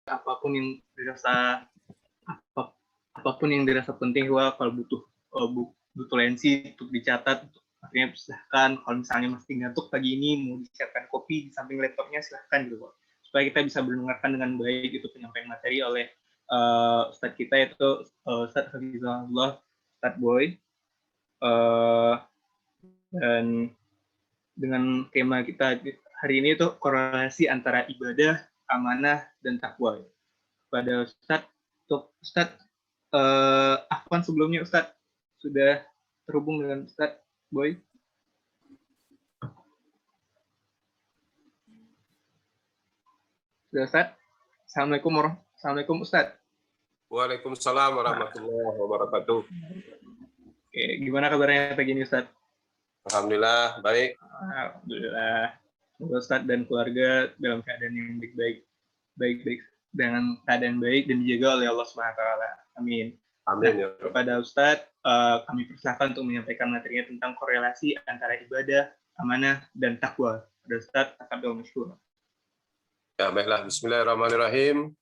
apapun yang dirasa apapun yang dirasa penting, gua kalau butuh lensi untuk dicatat, artinya silahkan. Kalau misalnya masih ngantuk pagi ini mau disiapkan kopi di samping laptopnya, silahkan gitu, supaya kita bisa mendengarkan dengan baik itu penyampaian materi oleh Ustadz kita, yaitu Ustadz Hafizahullah, Ustadz Boy. Dan dengan tema kita hari ini itu korelasi antara ibadah, amanah, dan takwa. Pada Ustadz Afwan, sebelumnya Ustadz sudah terhubung dengan Ustadz Boy. Sudah, Ustadz? Assalamualaikum Ustadz. Waalaikumsalam warahmatullahi wabarakatuh. Oke, gimana kabarnya pagi ini Ustadz? Alhamdulillah, baik. Alhamdulillah. Semoga Ustadz dan keluarga dalam keadaan yang baik-baik dengan keadaan baik dan dijaga oleh Allah SWT. Amin. Amin. Ya. Kepada Ustadz, kami persilahkan untuk menyampaikan materinya tentang korelasi antara ibadah, amanah, dan takwa. Pada Ustadz, tafadhol masykur. Ya, baiklah. Bismillahirrahmanirrahim.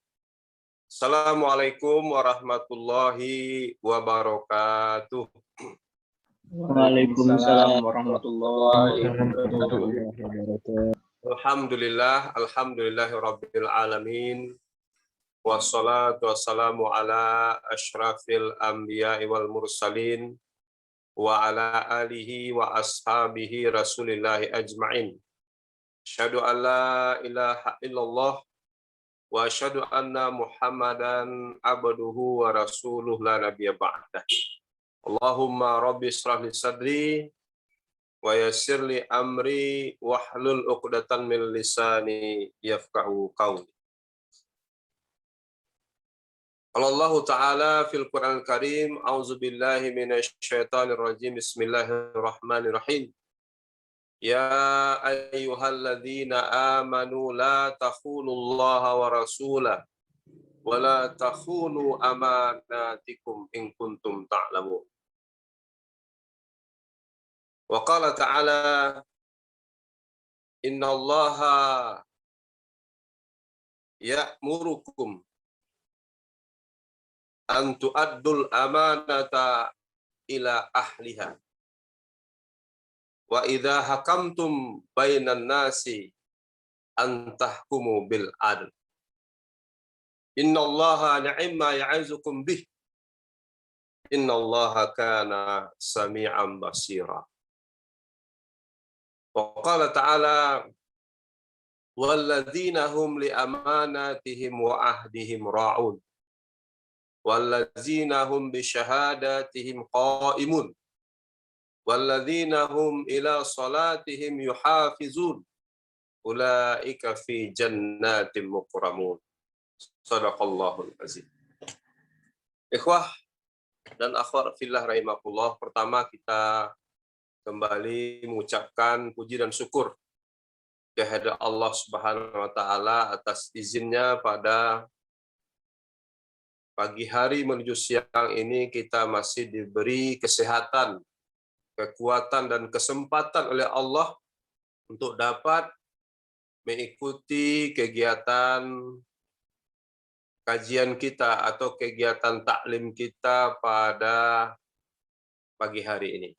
Assalamualaikum warahmatullahi wabarakatuh. Waalaikumsalam warahmatullahi wabarakatuh. Alhamdulillahirabbil alamin. Wassalatu wassalamu ala asyrafil anbiya'i wal mursalin wa ala alihi wa ashabihi rasulillahi ajma'in. Asyhadu an la ilaha illallah wa asyhadu anna Muhammadan abduhu wa rasuluhu la nabiyya ba'dah. Allahumma rabbi shrah li sadri wa yassir li amri wahlul 'uqdatan min lisani yafqahu qawli. Allah Ta'ala fil Qur'an Karim, a'udzu billahi minasy syaithanir rajim. Bismillahirrahmanirrahim. Ya ayyuhalladzina amanu la takhunullaha wa rasulahu wa la takhunu amanatikum in kuntum ta'lamun. Wa qala ta'ala innallaha ya'murukum an tu'addul amanata ila ahliha wa idza hakamtum bainan nasi an tahkumu bil adl. Innallaha ni'ma ya'izukum bih. Innallaha kana sami'an basira. Wa qala ta'ala walladzina hum li amanatihim wa ahdihim ra'un walladzina hum bi syahadatihim qa'imun walladzina hum ila salatihim yuhafizun ulaika fi jannatin mukramun. Shadaqallahul azim. Ikhwah dan akhwat fillah rahimakumullah, pertama kita kembali mengucapkan puji dan syukur kehadirat Allah Subhanahu wa taala atas izinnya pada pagi hari menuju siang ini kita masih diberi kesehatan, kekuatan dan kesempatan oleh Allah untuk dapat mengikuti kegiatan kajian kita atau kegiatan taklim kita pada pagi hari ini.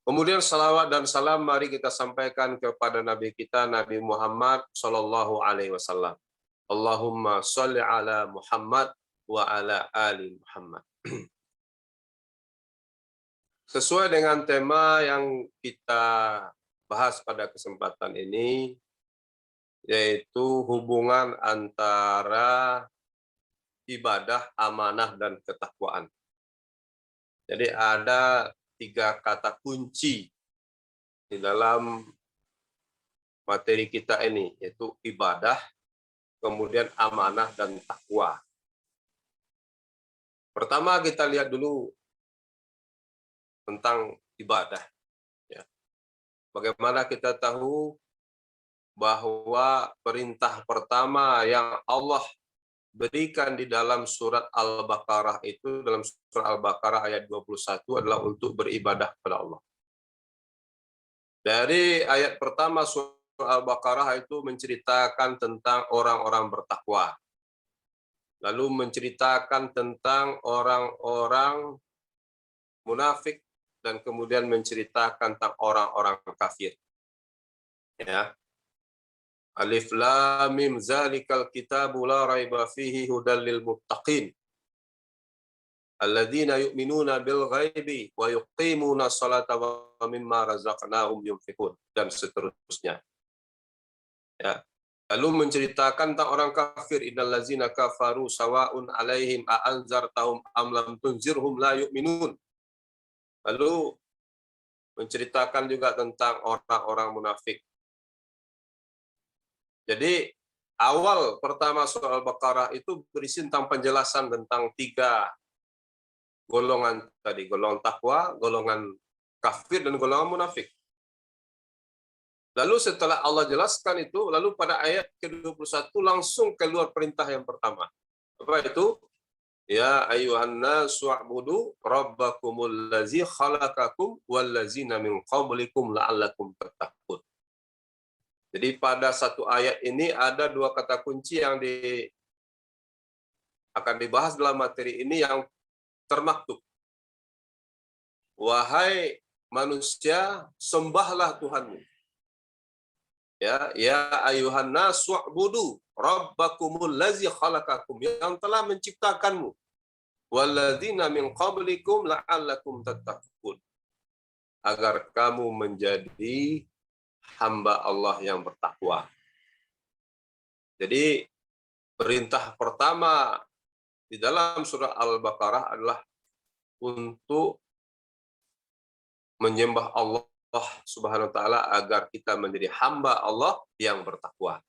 Kemudian salawat dan salam mari kita sampaikan kepada Nabi kita, Nabi Muhammad Sallallahu Alaihi Wasallam. Allahumma sholli ala Muhammad wa ala ali Muhammad. Sesuai dengan tema yang kita bahas pada kesempatan ini, yaitu hubungan antara ibadah, amanah, dan ketakwaan. Jadi ada 3 kata kunci di dalam materi kita ini, yaitu ibadah, kemudian amanah, dan takwa. Pertama kita lihat dulu tentang ibadah. Ya. Bagaimana kita tahu bahwa perintah pertama yang Allah berikan di dalam surat Al-Baqarah itu, dalam surat Al-Baqarah ayat 21 adalah untuk beribadah kepada Allah. Dari ayat pertama surat Al-Baqarah itu menceritakan tentang orang-orang bertakwa. Lalu menceritakan tentang orang-orang munafik dan kemudian menceritakan tentang orang-orang kafir. Ya. Alif Lam Mim zalikal kitabu la raiba fihi hudal lil muttaqin. Alladzina yu'minuna bil ghaibi wa yuqimuna sholata wa mimma razaqnahum yunfiqun, dan seterusnya. Ya. Lalu menceritakan tentang orang kafir, innal ladzina kafaru sawa'un 'alaihim a anzartahum am lam tunzirhum la yu'minun. Lalu menceritakan juga tentang orang-orang munafik. Jadi awal pertama surah Al-Baqarah itu berisi tentang penjelasan tentang 3 golongan tadi, golongan takwa, golongan kafir, dan golongan munafik. Lalu setelah Allah jelaskan itu, lalu pada ayat ke-21 langsung keluar perintah yang pertama. Apa itu? Ya ayyuhan nasu wa'budu rabbakumul ladzi khalaqakum wal ladzina min qablikum la'allakum tattaqun. Jadi pada satu ayat ini ada 2 kata kunci yang akan dibahas dalam materi ini yang termaktub. Wahai manusia, sembahlah Tuhanmu. Ya ayuhan nas wa'budu rabbakumul ladzi khalaqakum, yang telah menciptakanmu, walladzina min qablikum la'allakum tattaqun, agar kamu menjadi hamba Allah yang bertakwa. Jadi perintah pertama di dalam surah Al-Baqarah adalah untuk menyembah Allah Subhanahu wa taala agar kita menjadi hamba Allah yang bertakwa.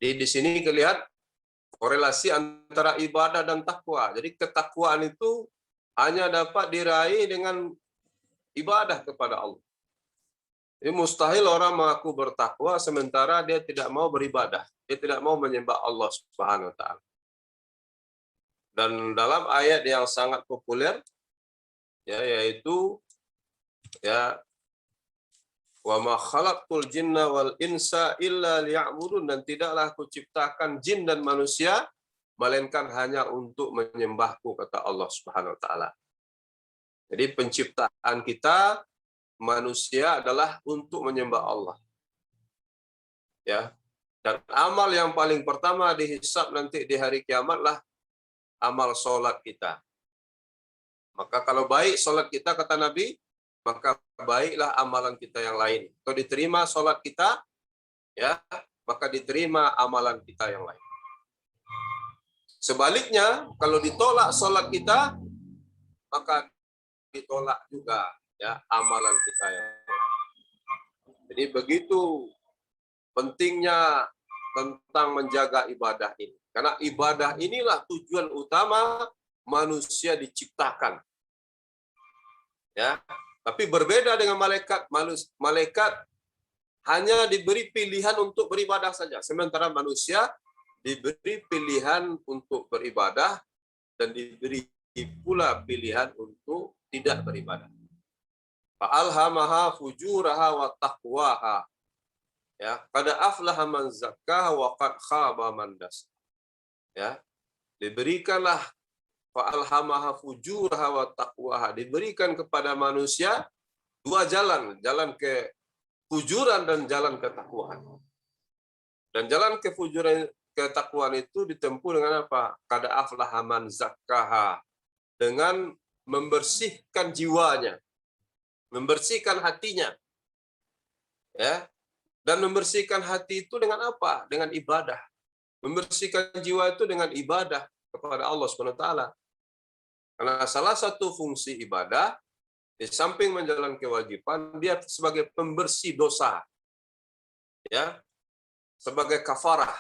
Jadi di sini kelihatan korelasi antara ibadah dan takwa. Jadi ketakwaan itu hanya dapat diraih dengan ibadah kepada Allah. Jadi mustahil orang mengaku bertakwa sementara dia tidak mau beribadah, dia tidak mau menyembah Allah Subhanahu wa taala. Dan dalam ayat yang sangat populer yaitu wa ma khalaqtul jinna wal insa illa liya'budun, dan tidaklah aku ciptakan jin dan manusia melainkan hanya untuk menyembahku, kata Allah Subhanahu wa taala. Jadi penciptaan kita manusia adalah untuk menyembah Allah. Ya. Dan amal yang paling pertama dihisab nanti di hari kiamatlah amal sholat kita. Maka kalau baik sholat kita, kata Nabi, maka baiklah amalan kita yang lain. Kalau diterima sholat kita, maka diterima amalan kita yang lain. Sebaliknya, kalau ditolak sholat kita, maka ditolak juga amalan kita yang lain. Jadi begitu pentingnya tentang menjaga ibadah ini. Karena ibadah inilah tujuan utama manusia diciptakan. Tapi berbeda dengan malaikat. Malaikat hanya diberi pilihan untuk beribadah saja. Sementara manusia diberi pilihan untuk beribadah dan diberi pula pilihan untuk tidak beribadah. Fa'alhamaha fujuraha wa taqwaha. Qad aflaha man zakkaha wa qad khaba man das. Diberikanlah fa'alhamaha fujuraha wa taqwaha, diberikan kepada manusia 2 jalan, jalan ke fujuran dan jalan ketakwaan. Dan jalan kefujuran, ketakwaan itu ditempuh dengan apa? Qad aflaha man zakkaha, dengan membersihkan jiwanya, membersihkan hatinya. Dan membersihkan hati itu dengan apa? Dengan ibadah. Membersihkan jiwa itu dengan ibadah kepada Allah Subhanahu wa taala. Karena salah satu fungsi ibadah, di samping menjalankan kewajiban, dia sebagai pembersih dosa. Sebagai kafarah.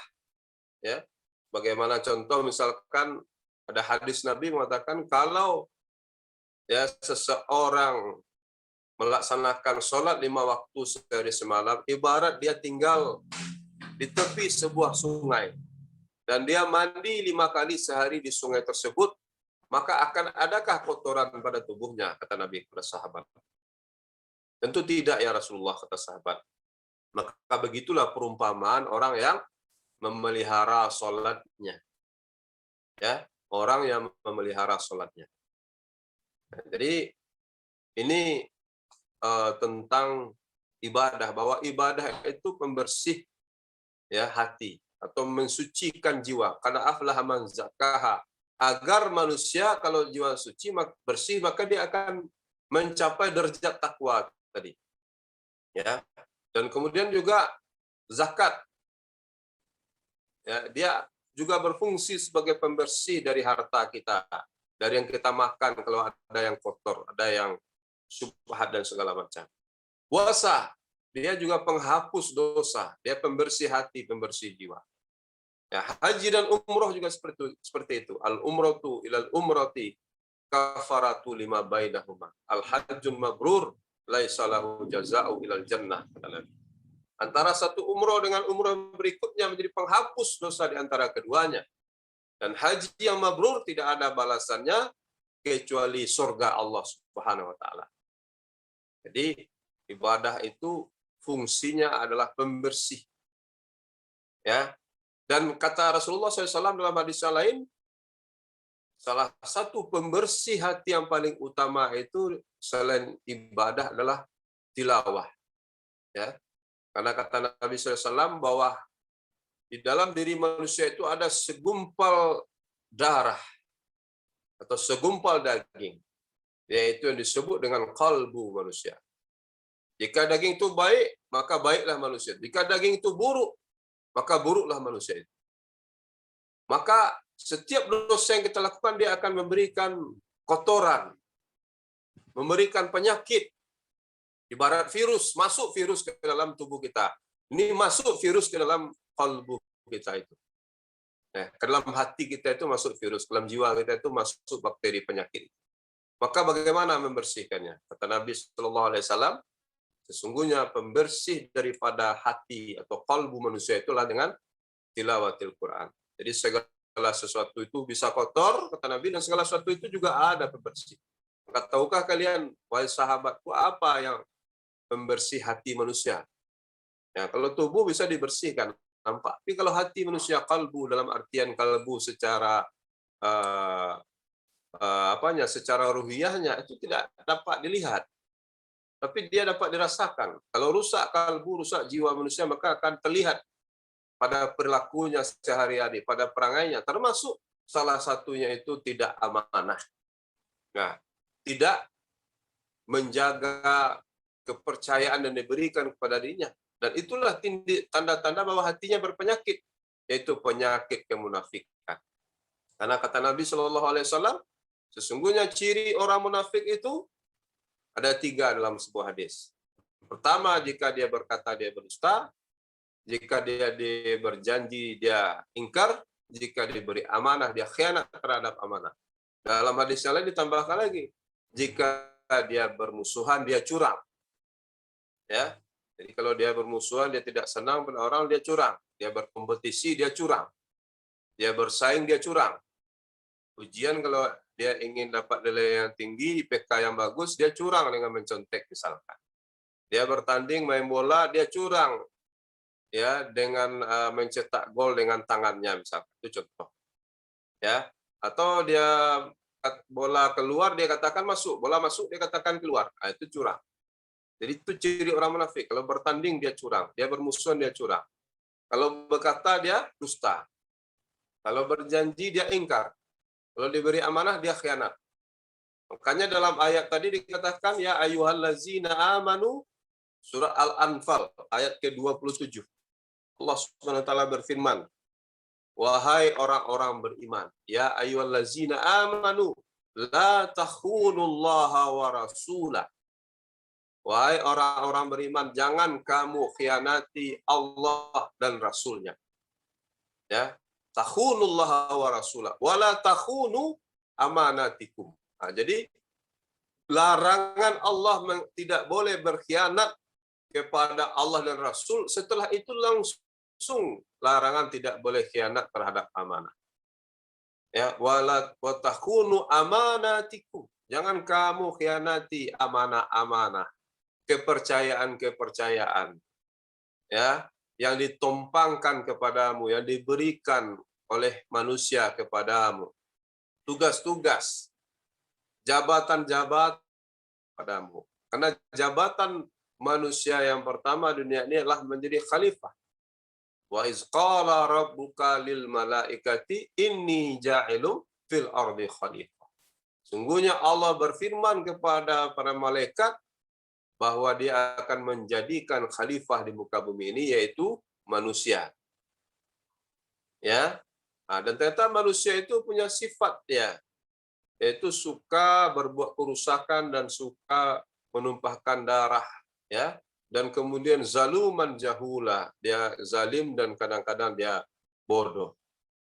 Bagaimana contoh, misalkan ada hadis Nabi mengatakan, kalau seseorang melaksanakan sholat 5 waktu sehari semalam, ibarat dia tinggal di tepi sebuah sungai. Dan dia mandi 5 kali sehari di sungai tersebut, maka akan adakah kotoran pada tubuhnya, kata Nabi kepada sahabat. Tentu tidak ya Rasulullah, kata sahabat. Maka begitulah perumpamaan orang yang memelihara sholatnya. Ya, orang yang memelihara sholatnya. Nah, jadi ini tentang ibadah, bahwa ibadah itu pembersih ya hati atau mensucikan jiwa. Karena aflaha man zakaha, agar manusia kalau jiwa suci bersih, maka dia akan mencapai derajat takwa tadi. Ya. Dan kemudian juga zakat. Ya, dia juga berfungsi sebagai pembersih dari harta kita, dari yang kita makan kalau ada yang kotor, ada yang syubhat dan segala macam. Puasa, dia juga penghapus dosa, dia pembersih hati, pembersih jiwa. Ya, haji dan umroh juga seperti itu. Al umratu ilal umrati kafaratu lima bainahuma. Al hajjul mabrur laisa lahu jazaa'u ilal jannah. Antara satu umroh dengan umroh berikutnya menjadi penghapus dosa di antara keduanya. Dan haji yang mabrur tidak ada balasannya kecuali surga Allah Subhanahu wa taala. Jadi ibadah itu fungsinya adalah pembersih. Ya. Dan kata Rasulullah SAW dalam hadis yang lain, salah satu pembersih hati yang paling utama itu selain ibadah adalah tilawah. Ya. Karena kata Nabi SAW bahwa di dalam diri manusia itu ada segumpal darah atau segumpal daging, yaitu yang disebut dengan kalbu manusia. Jika daging itu baik, maka baiklah manusia. Jika daging itu buruk, maka buruklah manusia itu. Maka setiap dosa yang kita lakukan, dia akan memberikan kotoran, memberikan penyakit. Ibarat virus, masuk virus ke dalam tubuh kita. Ini masuk virus ke dalam kalbu kita itu. Nah, ke dalam hati kita itu masuk virus, ke dalam jiwa kita itu masuk bakteri penyakit. Maka bagaimana membersihkannya? Kata Nabi SAW, sesungguhnya pembersih daripada hati atau kalbu manusia itulah dengan tilawatil Quran. Jadi segala sesuatu itu bisa kotor, kata Nabi, dan segala sesuatu itu juga ada pembersih. Maka tahukah kalian, wahai sahabatku, apa yang pembersih hati manusia? Ya, kalau tubuh bisa dibersihkan, nampak. Tapi kalau hati manusia, kalbu dalam artian kalbu secara secara ruhiyahnya itu tidak dapat dilihat. Tapi dia dapat dirasakan. Kalau rusak kalbu, rusak jiwa manusia, maka akan terlihat pada perilakunya sehari-hari, pada perangainya. Termasuk salah satunya itu tidak amanah. Nah, tidak menjaga kepercayaan yang diberikan kepada dirinya. Dan itulah tanda-tanda bahwa hatinya berpenyakit, yaitu penyakit kemunafikan. Karena kata Nabi SAW, sesungguhnya ciri orang munafik itu ada 3 dalam sebuah hadis. Pertama, jika dia berkata dia berdusta, jika dia berjanji dia ingkar, jika diberi amanah dia khianat terhadap amanah. Dalam hadis yang lain ditambahkan lagi, jika dia bermusuhan dia curang. Ya. Jadi kalau dia bermusuhan, dia tidak senang pada orang, dia curang. Dia berkompetisi, dia curang. Dia bersaing, dia curang. Ujian kalau dia ingin dapat nilai yang tinggi, IPK yang bagus, dia curang dengan mencontek misalkan. Dia bertanding main bola, dia curang. Ya, dengan mencetak gol dengan tangannya misalkan. Itu contoh. Ya. Atau dia bola keluar, dia katakan masuk. Bola masuk, dia katakan keluar. Nah, itu curang. Jadi itu ciri orang munafik. Kalau bertanding dia curang, dia bermusuhan dia curang. Kalau berkata dia dusta. Kalau berjanji dia ingkar. Kalau diberi amanah dia khianat. Makanya dalam ayat tadi dikatakan ya ayyuhallazina amanu, surat Al-Anfal ayat ke-27. Allah Subhanahu wa taala berfirman, wahai orang-orang beriman, ya ayyuhallazina amanu la takhunullaha wa rasulah. Wahai orang-orang beriman, jangan kamu khianati Allah dan Rasulnya. Ya, takhunullaha wa rasulah, wala takhunu amanatikum. Nah, jadi larangan Allah tidak boleh berkhianat kepada Allah dan Rasul. Setelah itu langsung larangan tidak boleh khianat terhadap amanah. Ya, wala takhunu amanatikum. Jangan kamu khianati amanah-amanah. Kepercayaan-kepercayaan. ya, yang ditumpangkan kepadamu, yang diberikan oleh manusia kepadamu, tugas-tugas, jabatan-jabatan padamu. Karena jabatan manusia yang pertama dunia ini adalah menjadi khalifah. Wa iz qala rabbuka lil malaikati inni ja'ilun fil ardi khalifah. Sungguhnya Allah berfirman kepada para malaikat bahwa dia akan menjadikan khalifah di muka bumi ini, yaitu manusia. Ya. Nah, dan ternyata manusia itu punya sifat ya, yaitu suka berbuat kerusakan dan suka menumpahkan darah ya, dan kemudian zaluman jahula, dia zalim dan kadang-kadang dia bodoh.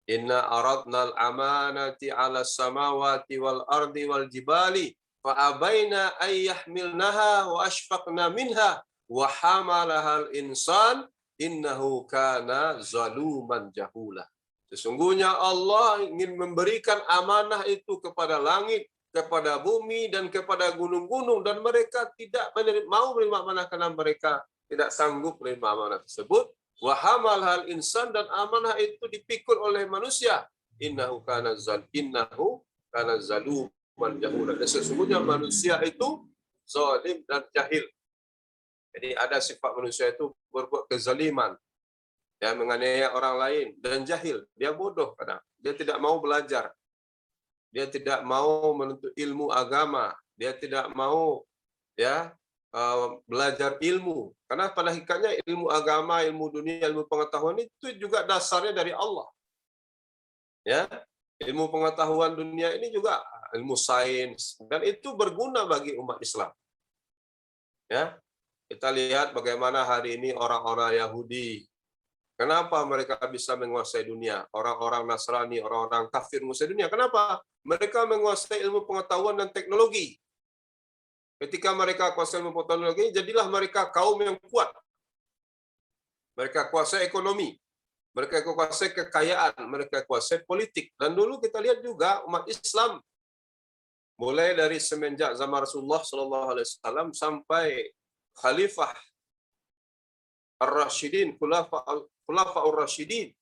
Inna aradnal amanati 'ala samawati wal ardi wal jibali fa abaina ay yahmilnaha wa ashfaqna minha wa hamalahal insan innahu kana zaluman jahula. Sesungguhnya Allah ingin memberikan amanah itu kepada langit, kepada bumi, dan kepada gunung-gunung, dan mereka tidak mau menerima amanah karena mereka tidak sanggup menerima amanah tersebut. Wa hamalhal insan, dan amanah itu dipikul oleh manusia. Innahu kana zaluman jahula. Dan sesungguhnya manusia itu zalim dan jahil. Jadi ada sifat manusia itu berbuat kezaliman, ya, menganiaya orang lain, dan jahil, dia bodoh kadang, dia tidak mau belajar, dia tidak mau menuntut ilmu agama, dia tidak mau ya belajar ilmu, karena pada hakikatnya ilmu agama, ilmu dunia, ilmu pengetahuan itu juga dasarnya dari Allah. Ya, ilmu pengetahuan dunia ini juga ilmu sains, dan itu berguna bagi umat Islam. Ya, kita lihat bagaimana hari ini orang-orang Yahudi, kenapa mereka bisa menguasai dunia? Orang-orang Nasrani, orang-orang kafir menguasai dunia. Kenapa? Mereka menguasai ilmu pengetahuan dan teknologi. Ketika mereka kuasai ilmu pengetahuan dan teknologi, jadilah mereka kaum yang kuat. Mereka kuasai ekonomi, mereka kuasai kekayaan, mereka kuasai politik. Dan dulu kita lihat juga umat Islam, mulai dari semenjak zaman Rasulullah SAW sampai Khalifah Ar-Rasyidin, Khulafaur Rasyidin,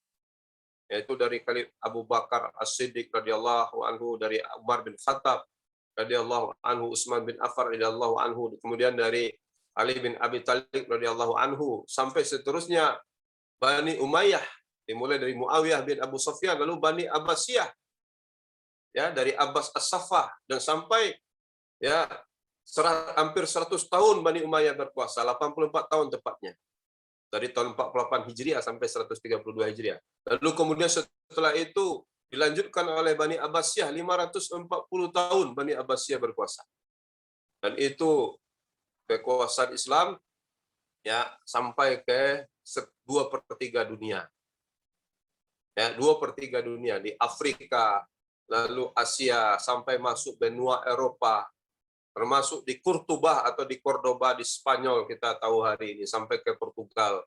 yaitu dari Khalifah Abu Bakar As-Siddiq radhiyallahu anhu, dari Umar bin Khattab radhiyallahu anhu, Utsman bin Affan radhiyallahu anhu, kemudian dari Ali bin Abi Thalib radhiyallahu anhu, sampai seterusnya Bani Umayyah, dimulai dari Muawiyah bin Abu Sufyan, lalu Bani Abbasiyah, ya, dari Abbas As-Saffah, dan sampai ya hampir 100 tahun Bani Umayyah berkuasa, 84 tahun tepatnya. Dari tahun 48 Hijriah sampai 132 Hijriah. Lalu kemudian setelah itu dilanjutkan oleh Bani Abbasiyah, 540 tahun Bani Abbasiyah berkuasa. Dan itu kekuasaan Islam ya sampai ke 2/3 dunia. Ya, 2/3 dunia di Afrika, lalu Asia, sampai masuk benua Eropa, termasuk di Kurtubah atau di Cordoba di Spanyol, kita tahu hari ini, sampai ke Portugal.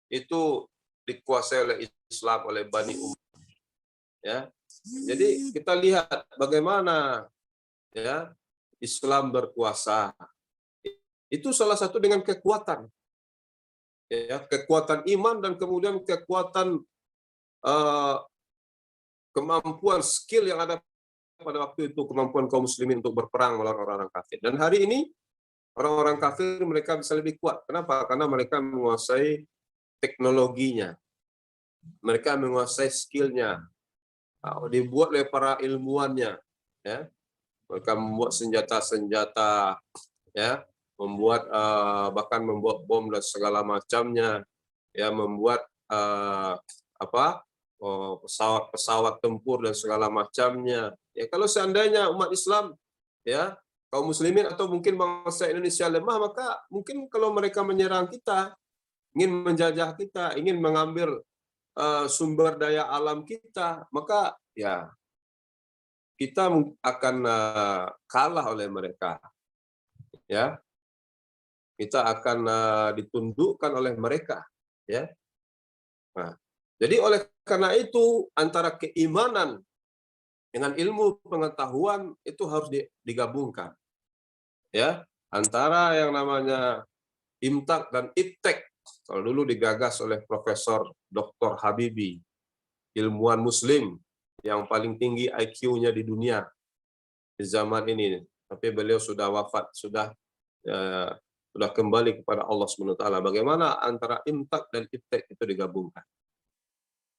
Itu dikuasai oleh Islam, oleh Bani Umayyah. Ya. Jadi kita lihat bagaimana ya Islam berkuasa. Itu salah satu dengan kekuatan. Ya, kekuatan iman, dan kemudian kekuatan kemampuan skill yang ada pada waktu itu, kemampuan kaum muslimin untuk berperang melawan orang-orang kafir. Dan hari ini orang-orang kafir mereka bisa lebih kuat. Kenapa? Karena mereka menguasai teknologinya, mereka menguasai skillnya, dibuat oleh para ilmuwannya. Ya, mereka membuat senjata-senjata, ya, membuat bahkan membuat bom dan segala macamnya, ya, membuat pesawat-pesawat tempur dan segala macamnya. Ya, kalau seandainya umat Islam, ya, kaum muslimin atau mungkin bangsa Indonesia lemah, maka mungkin kalau mereka menyerang kita, ingin menjajah kita, ingin mengambil sumber daya alam kita, maka ya kita akan kalah oleh mereka. Ya, kita akan ditundukkan oleh mereka. Ya. Nah, jadi oleh karena itu antara keimanan dengan ilmu pengetahuan itu harus digabungkan. Ya, antara yang namanya imtak dan iptek, Kalau dulu digagas oleh Profesor Dr. Habibie, ilmuwan Muslim yang paling tinggi IQ-nya di dunia di zaman ini, tapi beliau sudah wafat, sudah kembali kepada Allah SWT. Bagaimana antara imtak dan iptek itu digabungkan?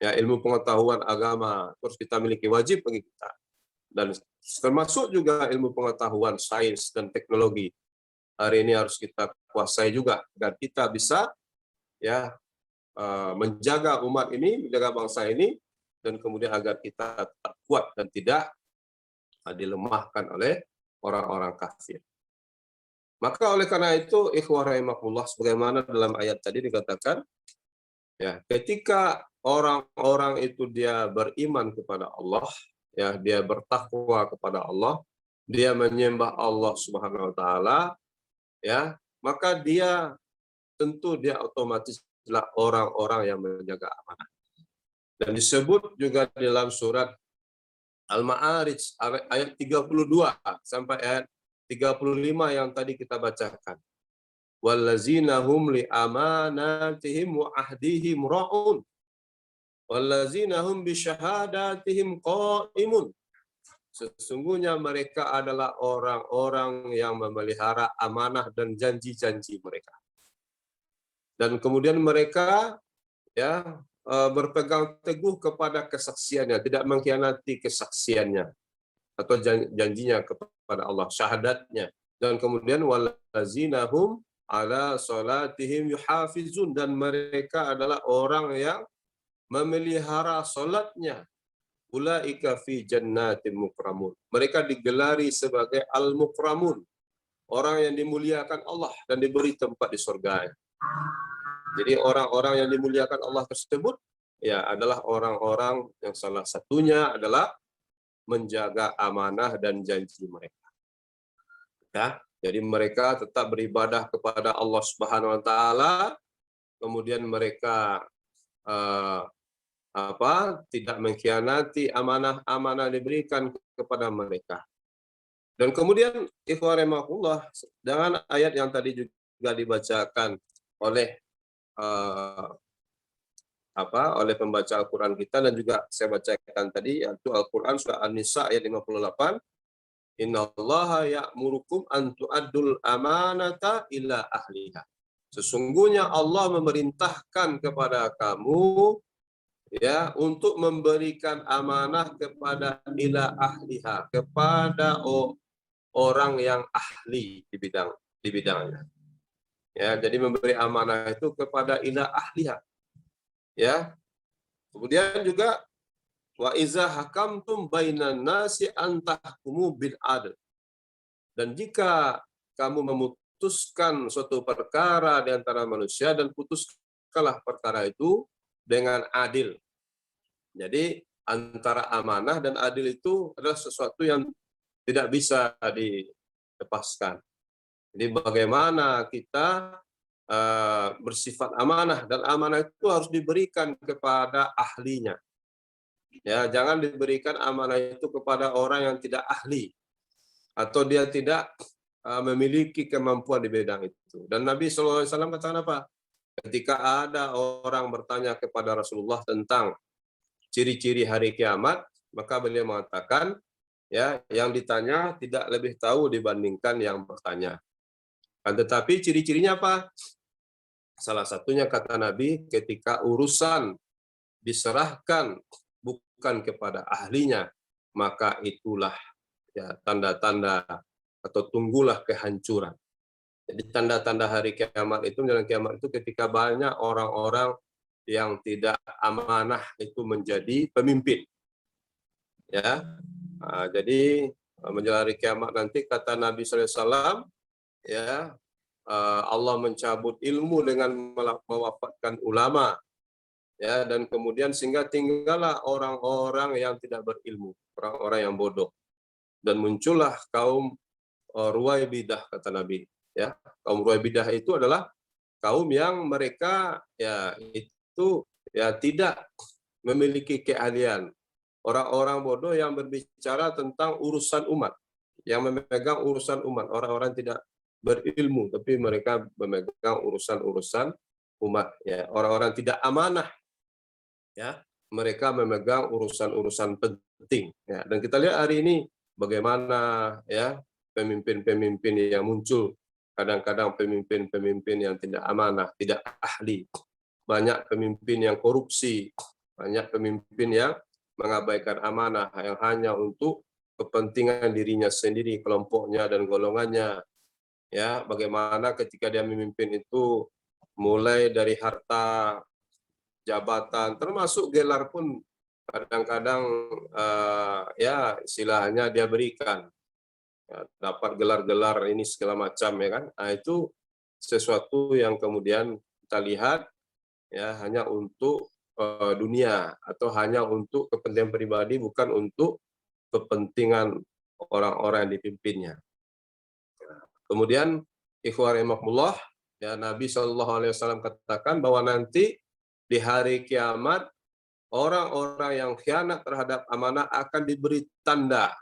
Ya, ilmu pengetahuan agama terus kita miliki, wajib bagi kita, dan termasuk juga ilmu pengetahuan sains dan teknologi. Hari ini harus kita kuasai juga agar kita bisa ya menjaga umat ini, menjaga bangsa ini, dan kemudian agar kita tetap kuat dan tidak dilemahkan oleh orang-orang kafir. Maka oleh karena itu, ikhwah rahimakumullah, sebagaimana dalam ayat tadi dikatakan, ya, ketika orang-orang itu dia beriman kepada Allah, ya, dia bertakwa kepada Allah, dia menyembah Allah Subhanahu wa taala, ya, maka dia tentu dia otomatis adalah orang-orang yang menjaga amanah. Dan disebut juga dalam surat Al-Ma'arij ayat 32 sampai ayat 35 yang tadi kita bacakan. Wallazina hum li amanatihim wa ahdihim ra'un. Wallazina hum bi syahadatihim qa'imun. Sesungguhnya mereka adalah orang-orang yang memelihara amanah dan janji-janji mereka. Dan kemudian mereka ya berpegang teguh kepada kesaksiannya, tidak mengkhianati kesaksiannya atau janjinya kepada Allah, syahadatnya. Dan kemudian wallazina hum ala salatihim yuhafizun, dan mereka adalah orang yang memelihara salatnya. Ulaika fi jannatin mukramun. Mereka digelari sebagai al-mukramun, orang yang dimuliakan Allah dan diberi tempat di surga. Jadi orang-orang yang dimuliakan Allah tersebut ya adalah orang-orang yang salah satunya adalah menjaga amanah dan janji mereka. Ya, jadi mereka tetap beribadah kepada Allah Subhanahu wa taala, kemudian mereka tidak mengkhianati amanah-amanah diberikan kepada mereka. Dan kemudian ikhwah rahimakumullah, dengan ayat yang tadi juga dibacakan oleh oleh pembaca Al-Quran kita, dan juga saya bacakan tadi, yaitu Al-Quran surah An-Nisa ayat 58. Innallaha ya'murukum an tu'addul amanata ila ahliha. Sesungguhnya Allah memerintahkan kepada kamu ya untuk memberikan amanah kepada ila ahliha, kepada orang yang ahli di bidangnya. Ya, jadi memberi amanah itu kepada ila ahliha. Ya. Kemudian juga wa iza hakamtum bainan nasi antahkumu bil adl. Dan jika kamu memutuskan suatu perkara di antara manusia, dan putuskanlah perkara itu dengan adil. Jadi antara amanah dan adil itu adalah sesuatu yang tidak bisa dilepaskan. Jadi bagaimana kita bersifat amanah, dan amanah itu harus diberikan kepada ahlinya. Ya, jangan diberikan amanah itu kepada orang yang tidak ahli atau dia tidak memiliki kemampuan di bidang itu. Dan Nabi SAW katakan apa? Ketika ada orang bertanya kepada Rasulullah tentang ciri-ciri hari kiamat, maka beliau mengatakan, ya, yang ditanya tidak lebih tahu dibandingkan yang bertanya. Tetapi ciri-cirinya apa? Salah satunya kata Nabi, ketika urusan diserahkan bukan kepada ahlinya, maka itulah ya tanda-tanda atau tunggulah kehancuran. Jadi tanda-tanda hari kiamat itu, menjelang kiamat itu, ketika banyak orang-orang yang tidak amanah itu menjadi pemimpin. Ya, jadi menjelang hari kiamat nanti kata Nabi SAW, ya, Allah mencabut ilmu dengan mewafatkan ulama, ya, dan kemudian sehingga tinggallah orang-orang yang tidak berilmu, orang-orang yang bodoh, dan muncullah kaum Ruwaibidah kata Nabi, ya. Kaum Ruwaibidah itu adalah kaum yang mereka ya itu ya tidak memiliki keahlian, orang-orang bodoh yang berbicara tentang urusan umat, yang memegang urusan umat, orang-orang tidak berilmu, tapi mereka memegang urusan-urusan umat, ya, orang-orang tidak amanah, ya, mereka memegang urusan-urusan penting, ya. Dan kita lihat hari ini bagaimana, ya, pemimpin-pemimpin yang muncul, kadang-kadang pemimpin-pemimpin yang tidak amanah, tidak ahli, banyak pemimpin yang korupsi, banyak pemimpin yang mengabaikan amanah yang hanya untuk kepentingan dirinya sendiri, kelompoknya dan golongannya. Ya, bagaimana ketika dia memimpin itu mulai dari harta, jabatan, termasuk gelar pun kadang-kadang ya istilahnya dia berikan. Ya, dapat gelar-gelar ini segala macam, ya kan. Nah, itu sesuatu yang kemudian kita lihat ya hanya untuk dunia atau hanya untuk kepentingan pribadi, bukan untuk kepentingan orang-orang yang dipimpinnya. Kemudian ikhwah rahimakumullah, ya, Nabi Shallallahu Alaihi Wasallam katakan bahwa nanti di hari kiamat orang-orang yang khianat terhadap amanah akan diberi tanda,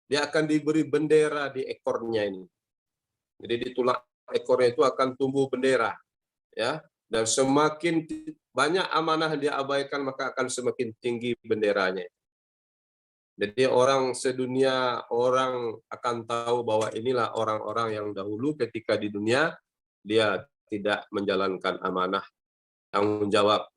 dia akan diberi bendera di ekornya ini. Jadi di tulang ekornya itu akan tumbuh bendera, ya. Dan semakin banyak amanah dia abaikan, maka akan semakin tinggi benderanya. Jadi orang sedunia, orang akan tahu bahwa inilah orang-orang yang dahulu ketika di dunia dia tidak menjalankan amanah tanggung jawab.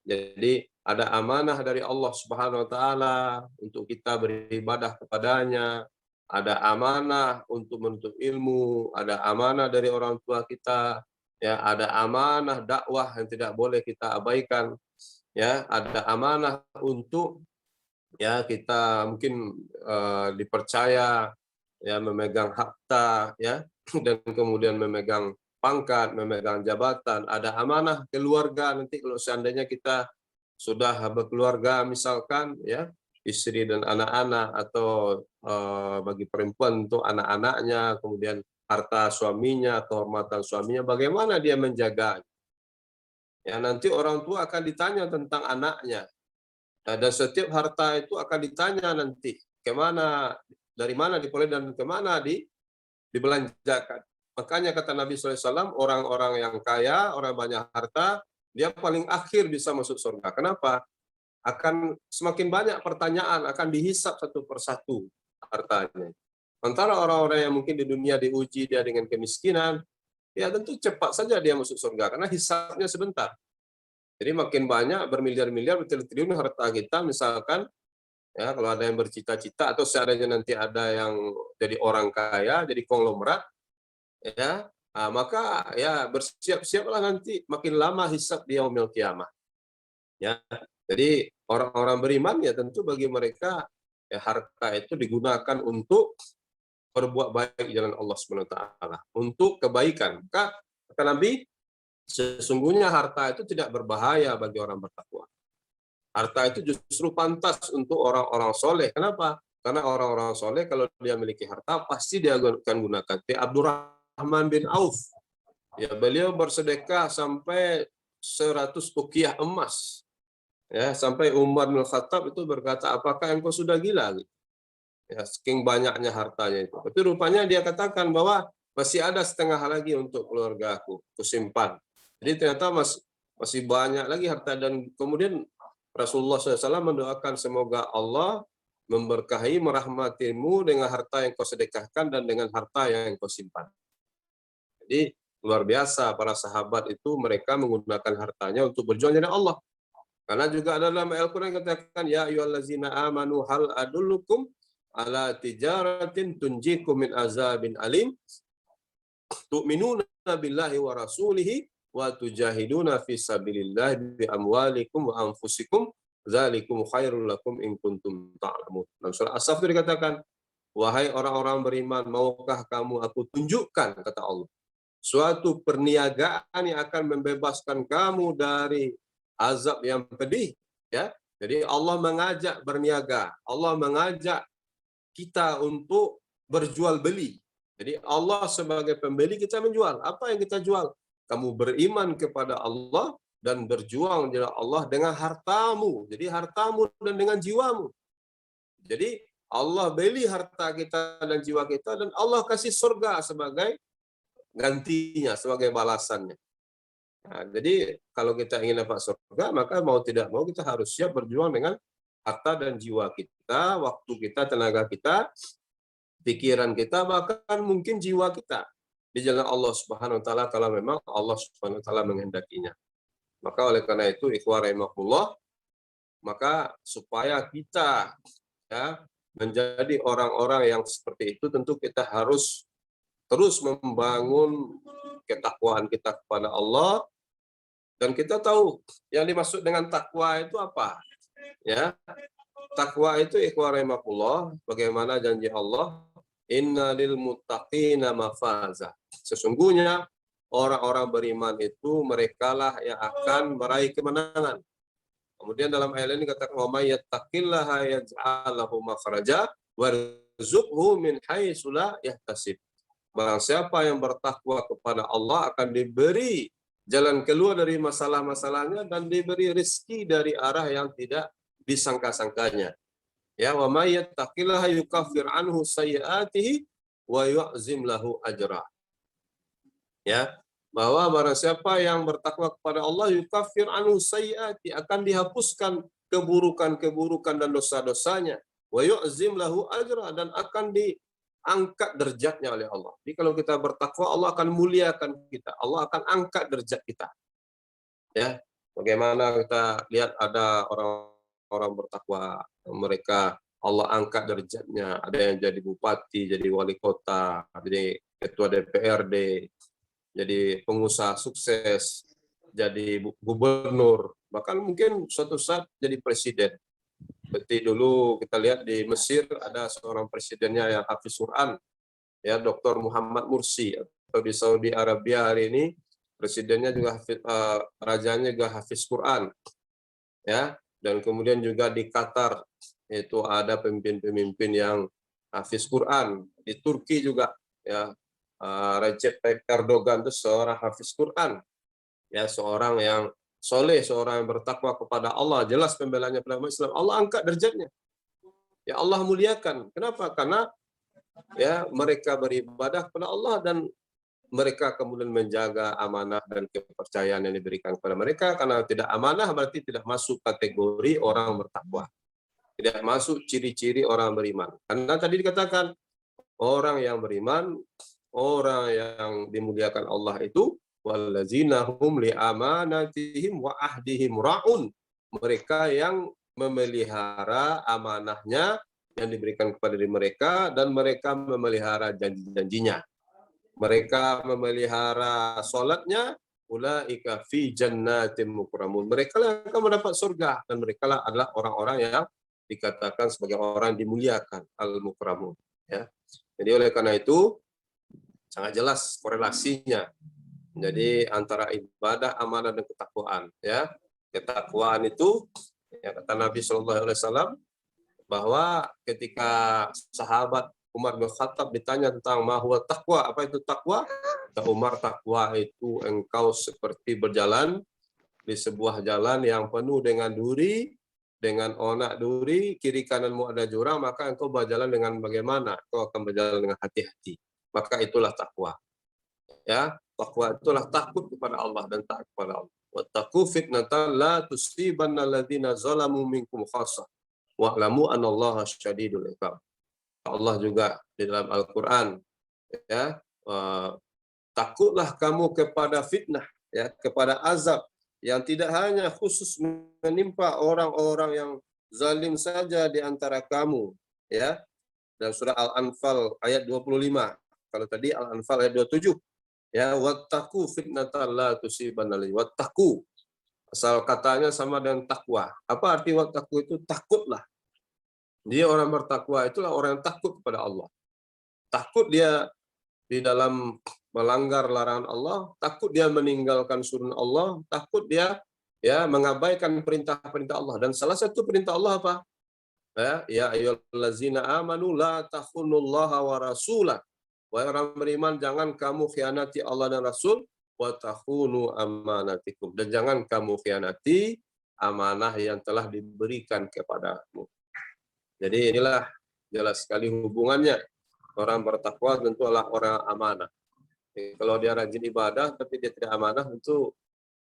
Jadi ada amanah dari Allah Subhanahu wa taala untuk kita beribadah kepadanya, ada amanah untuk menuntut ilmu, ada amanah dari orang tua kita, ya, ada amanah dakwah yang tidak boleh kita abaikan, ya, ada amanah untuk, ya, kita mungkin dipercaya, ya, memegang harta, ya, dan kemudian memegang pangkat, memegang jabatan, ada amanah keluarga nanti kalau seandainya kita sudah berkeluarga misalkan, ya, istri dan anak-anak, atau bagi perempuan untuk anak-anaknya, kemudian harta suaminya, kehormatan suaminya, bagaimana dia menjaga. Ya, nanti orang tua akan ditanya tentang anaknya. Nah, dan setiap harta itu akan ditanya nanti kemana, dari mana diperoleh dan kemana dibelanjakan. Makanya kata Nabi SAW, orang-orang yang kaya, orang banyak harta, dia paling akhir bisa masuk surga. Kenapa? Akan semakin banyak pertanyaan, akan dihisap satu persatu hartanya. Sementara orang-orang yang mungkin di dunia diuji dia dengan kemiskinan, ya tentu cepat saja dia masuk surga, karena hisapnya sebentar. Jadi makin banyak, bermiliar-miliar, bertriliun harta kita, misalkan, ya, kalau ada yang bercita-cita atau seandainya nanti ada yang jadi orang kaya, jadi konglomerat, ya, maka ya bersiap-siaplah nanti makin lama hisab di yaumil kiamah. Ya, jadi orang-orang beriman ya tentu bagi mereka ya harta itu digunakan untuk berbuat baik di jalan Allah Subhanahu wa taala, untuk kebaikan. Kata Nabi, sesungguhnya harta itu tidak berbahaya bagi orang bertakwa. Harta itu justru pantas untuk orang-orang soleh. Kenapa? Karena orang-orang soleh kalau dia memiliki harta pasti dia akan gunakan. Abdurrahman bin Auf, ya, beliau bersedekah sampai 100 uqiyah emas. Ya, sampai Umar bin Khattab itu berkata, apakah engkau sudah gila? Ya, saking banyaknya hartanya itu. Tapi rupanya dia katakan bahwa masih ada setengah lagi untuk keluarga aku simpan. Jadi ternyata masih banyak lagi harta, dan kemudian Rasulullah SAW mendoakan semoga Allah memberkahi, merahmatimu dengan harta yang kau sedekahkan dan dengan harta yang kau simpan. Jadi luar biasa para sahabat itu, mereka menggunakan hartanya untuk berjuang dengan Allah. Karena juga dalam Al-Quran katakan, ya ayyuhallazina amanu hal adullukum ala tijaratin tunjikum min azabin alim tu'minuna billahi wa rasulihi wa tujahiduna fi sabilillah bi amwalikum wa anfusikum dzalikum khairul lakum in kuntum ta'lamun. Dalam surah As-Saff itu dikatakan, wahai orang-orang beriman, maukah kamu aku tunjukkan, kata Allah, suatu perniagaan yang akan membebaskan kamu dari azab yang pedih, ya. Jadi Allah mengajak berniaga, Allah mengajak kita untuk berjual beli. Jadi Allah sebagai pembeli, kita menjual. Apa yang kita jual? Kamu beriman kepada Allah dan berjuang di jalan Allah dengan hartamu. Jadi hartamu dan dengan jiwamu. Jadi Allah beli harta kita dan jiwa kita, dan Allah kasih surga sebagai gantinya, sebagai balasannya. Nah, jadi kalau kita ingin dapat surga, maka mau tidak mau kita harus siap berjuang dengan harta dan jiwa kita, waktu kita, tenaga kita, pikiran kita, bahkan mungkin jiwa kita di jalan Allah Subhanahu wa taala kalau memang Allah Subhanahu wa taala menghendakinya. Maka oleh karena itu ikhwah rahimakumullah, maka supaya kita ya menjadi orang-orang yang seperti itu, tentu kita harus terus membangun ketakwaan kita kepada Allah. Dan kita tahu yang dimaksud dengan takwa itu apa? Ya, takwa itu ikhwah rahimakumullah, bagaimana janji Allah, innalil muttaqina mafaza. Sesungguhnya orang-orang beriman itu merekalah yang akan meraih kemenangan. Kemudian dalam ayat ini katakan, wa may yattaqillaha yaj'al lahu makhraja warzuqhu min haitsu la yahtasib. Barang siapa yang bertakwa kepada Allah akan diberi jalan keluar dari masalah-masalahnya dan diberi rezeki dari arah yang tidak disangka-sangkanya. Ya, wa may yattaqillaha yukaffir anhu sayyi'atihi wa yu'zim lahu ajra. Ya, bahwa barang siapa yang bertakwa kepada Allah yukaffir anhu sayyi'ati, akan dihapuskan keburukan-keburukan dan dosa-dosanya, wa yu'zim lahu ajra, dan akan diangkat derajatnya oleh Allah. Jadi kalau kita bertakwa, Allah akan muliakan kita, Allah akan angkat derajat kita. Ya, bagaimana kita lihat ada orang-orang bertakwa, mereka Allah angkat derajatnya, ada yang jadi bupati, jadi wali kota, jadi ketua DPRD, jadi pengusaha sukses, jadi gubernur, bahkan mungkin suatu saat jadi presiden. Seperti dulu kita lihat di Mesir ada seorang presidennya yang hafiz Quran, ya, Dr. Muhammad Mursi. Atau di Saudi Arabia hari ini presidennya juga rajanya juga hafiz Quran, ya. Dan kemudian juga di Qatar itu ada pemimpin-pemimpin yang hafiz Quran. Di Turki juga, ya, Recep Tayyip Erdogan itu seorang hafiz Quran, ya, seorang yang soleh, seorang yang bertakwa kepada Allah, jelas pembelanya pada Islam. Allah angkat derajatnya, ya, Allah muliakan. Kenapa? Karena ya mereka beribadah kepada Allah dan mereka kemudian menjaga amanah dan kepercayaan yang diberikan kepada mereka. Karena tidak amanah berarti tidak masuk kategori orang bertakwa, tidak masuk ciri-ciri orang beriman. Karena tadi dikatakan orang yang beriman, orang yang dimuliakan Allah itu wallazina hum li amanatihim wa ahdihim raun. Mereka yang memelihara amanahnya yang diberikan kepada diri mereka dan mereka memelihara janji-janjinya. Mereka memelihara salatnya, ulaika fi jannatin mukramun. Mereka lah akan mendapat surga dan mereka lah adalah orang-orang yang dikatakan sebagai orang dimuliakan, al-mukramun, ya. Jadi oleh karena itu sangat jelas korelasinya. Jadi antara ibadah, amanah, dan ketakwaan, ya. Ketakwaan itu, ya, kata Nabi SAW bahwa ketika sahabat Umar bin Khattab ditanya tentang mahwa takwa, apa itu takwa? Kata Umar, takwa itu engkau seperti berjalan di sebuah jalan yang penuh dengan duri, dengan onak duri, kiri kananmu ada jurang, maka engkau berjalan dengan bagaimana? Engkau akan berjalan dengan hati-hati. Maka itulah takwa. Ya, takwa itulah takut kepada Allah dan taat kepada Allah. Wattaqu fitnatan la tusibanna alladziina zalamu minkum khassah wa'lamu annallaha syadidul iqab. Allah juga di dalam Al-Qur'an, ya, takutlah kamu kepada fitnah, ya, kepada azab yang tidak hanya khusus menimpa orang-orang yang zalim saja di antara kamu, ya. Dan surah Al-Anfal ayat 25. Kalau tadi Al-Anfal ayat 27. Ya, wattaqu fitnatan la tusibanna alladziina wattaqu. Asal katanya sama dengan takwa. Apa arti wattaqu itu? Takutlah. Dia orang bertakwa itulah orang yang takut kepada Allah. Takut dia di dalam melanggar larangan Allah, takut dia meninggalkan sunnah Allah, takut dia, ya, mengabaikan perintah-perintah Allah. Dan salah satu perintah Allah apa? Ya ayyuhallazina amanu la takhunullaha wa rasulah. Wahai orang beriman, jangan kamu khianati Allah dan Rasul, wa takhunu amanatikum. Dan jangan kamu khianati amanah yang telah diberikan kepadamu. Jadi inilah jelas sekali hubungannya. Orang bertakwa tentu adalah orang amanah. Jadi, kalau dia rajin ibadah tapi dia tidak amanah, tentu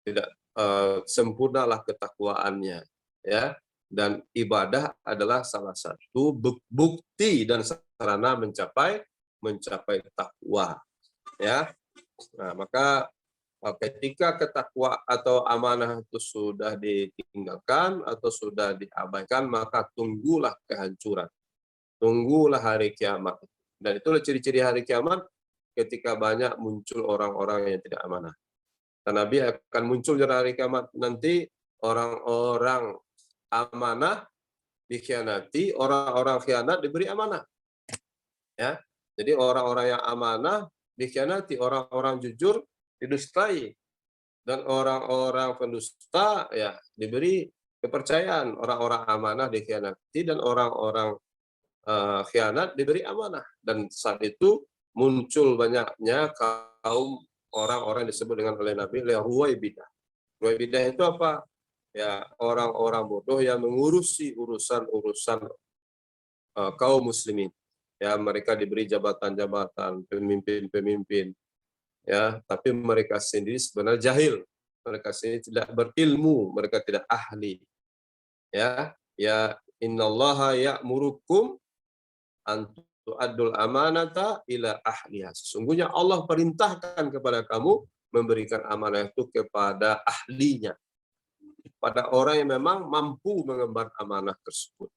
tidak sempurnalah ketakwaannya, ya. Dan ibadah adalah salah satu bukti dan sarana mencapai takwa, ya. Nah, maka ketika ketakwa atau amanah itu sudah ditinggalkan atau sudah diabaikan, maka tunggulah kehancuran, tunggulah hari kiamat. Dan itulah ciri-ciri hari kiamat, ketika banyak muncul orang-orang yang tidak amanah. Dan Nabi akan muncul di hari kiamat nanti, orang-orang amanah dikhianati, orang-orang khianat diberi amanah. Ya, jadi orang-orang yang amanah dikhianati, orang-orang jujur didustai, dan orang-orang pendusta ya diberi kepercayaan. Orang-orang amanah dikhianati dan orang-orang khianat diberi amanah. Dan saat itu muncul banyaknya kaum orang-orang disebut dengan oleh Nabi Ruwaibidah. Ruwaibidah itu apa? Ya, orang-orang bodoh yang mengurusi urusan-urusan kaum muslimin. Ya, mereka diberi jabatan-jabatan, pemimpin-pemimpin. Ya, tapi mereka sendiri sebenarnya jahil. Mereka sendiri tidak berilmu, mereka tidak ahli. Ya, innallaha ya'murukum an tu'addul amanata ila ahliha. Sesungguhnya Allah perintahkan kepada kamu memberikan amanah itu kepada ahlinya, pada orang yang memang mampu mengemban amanah tersebut.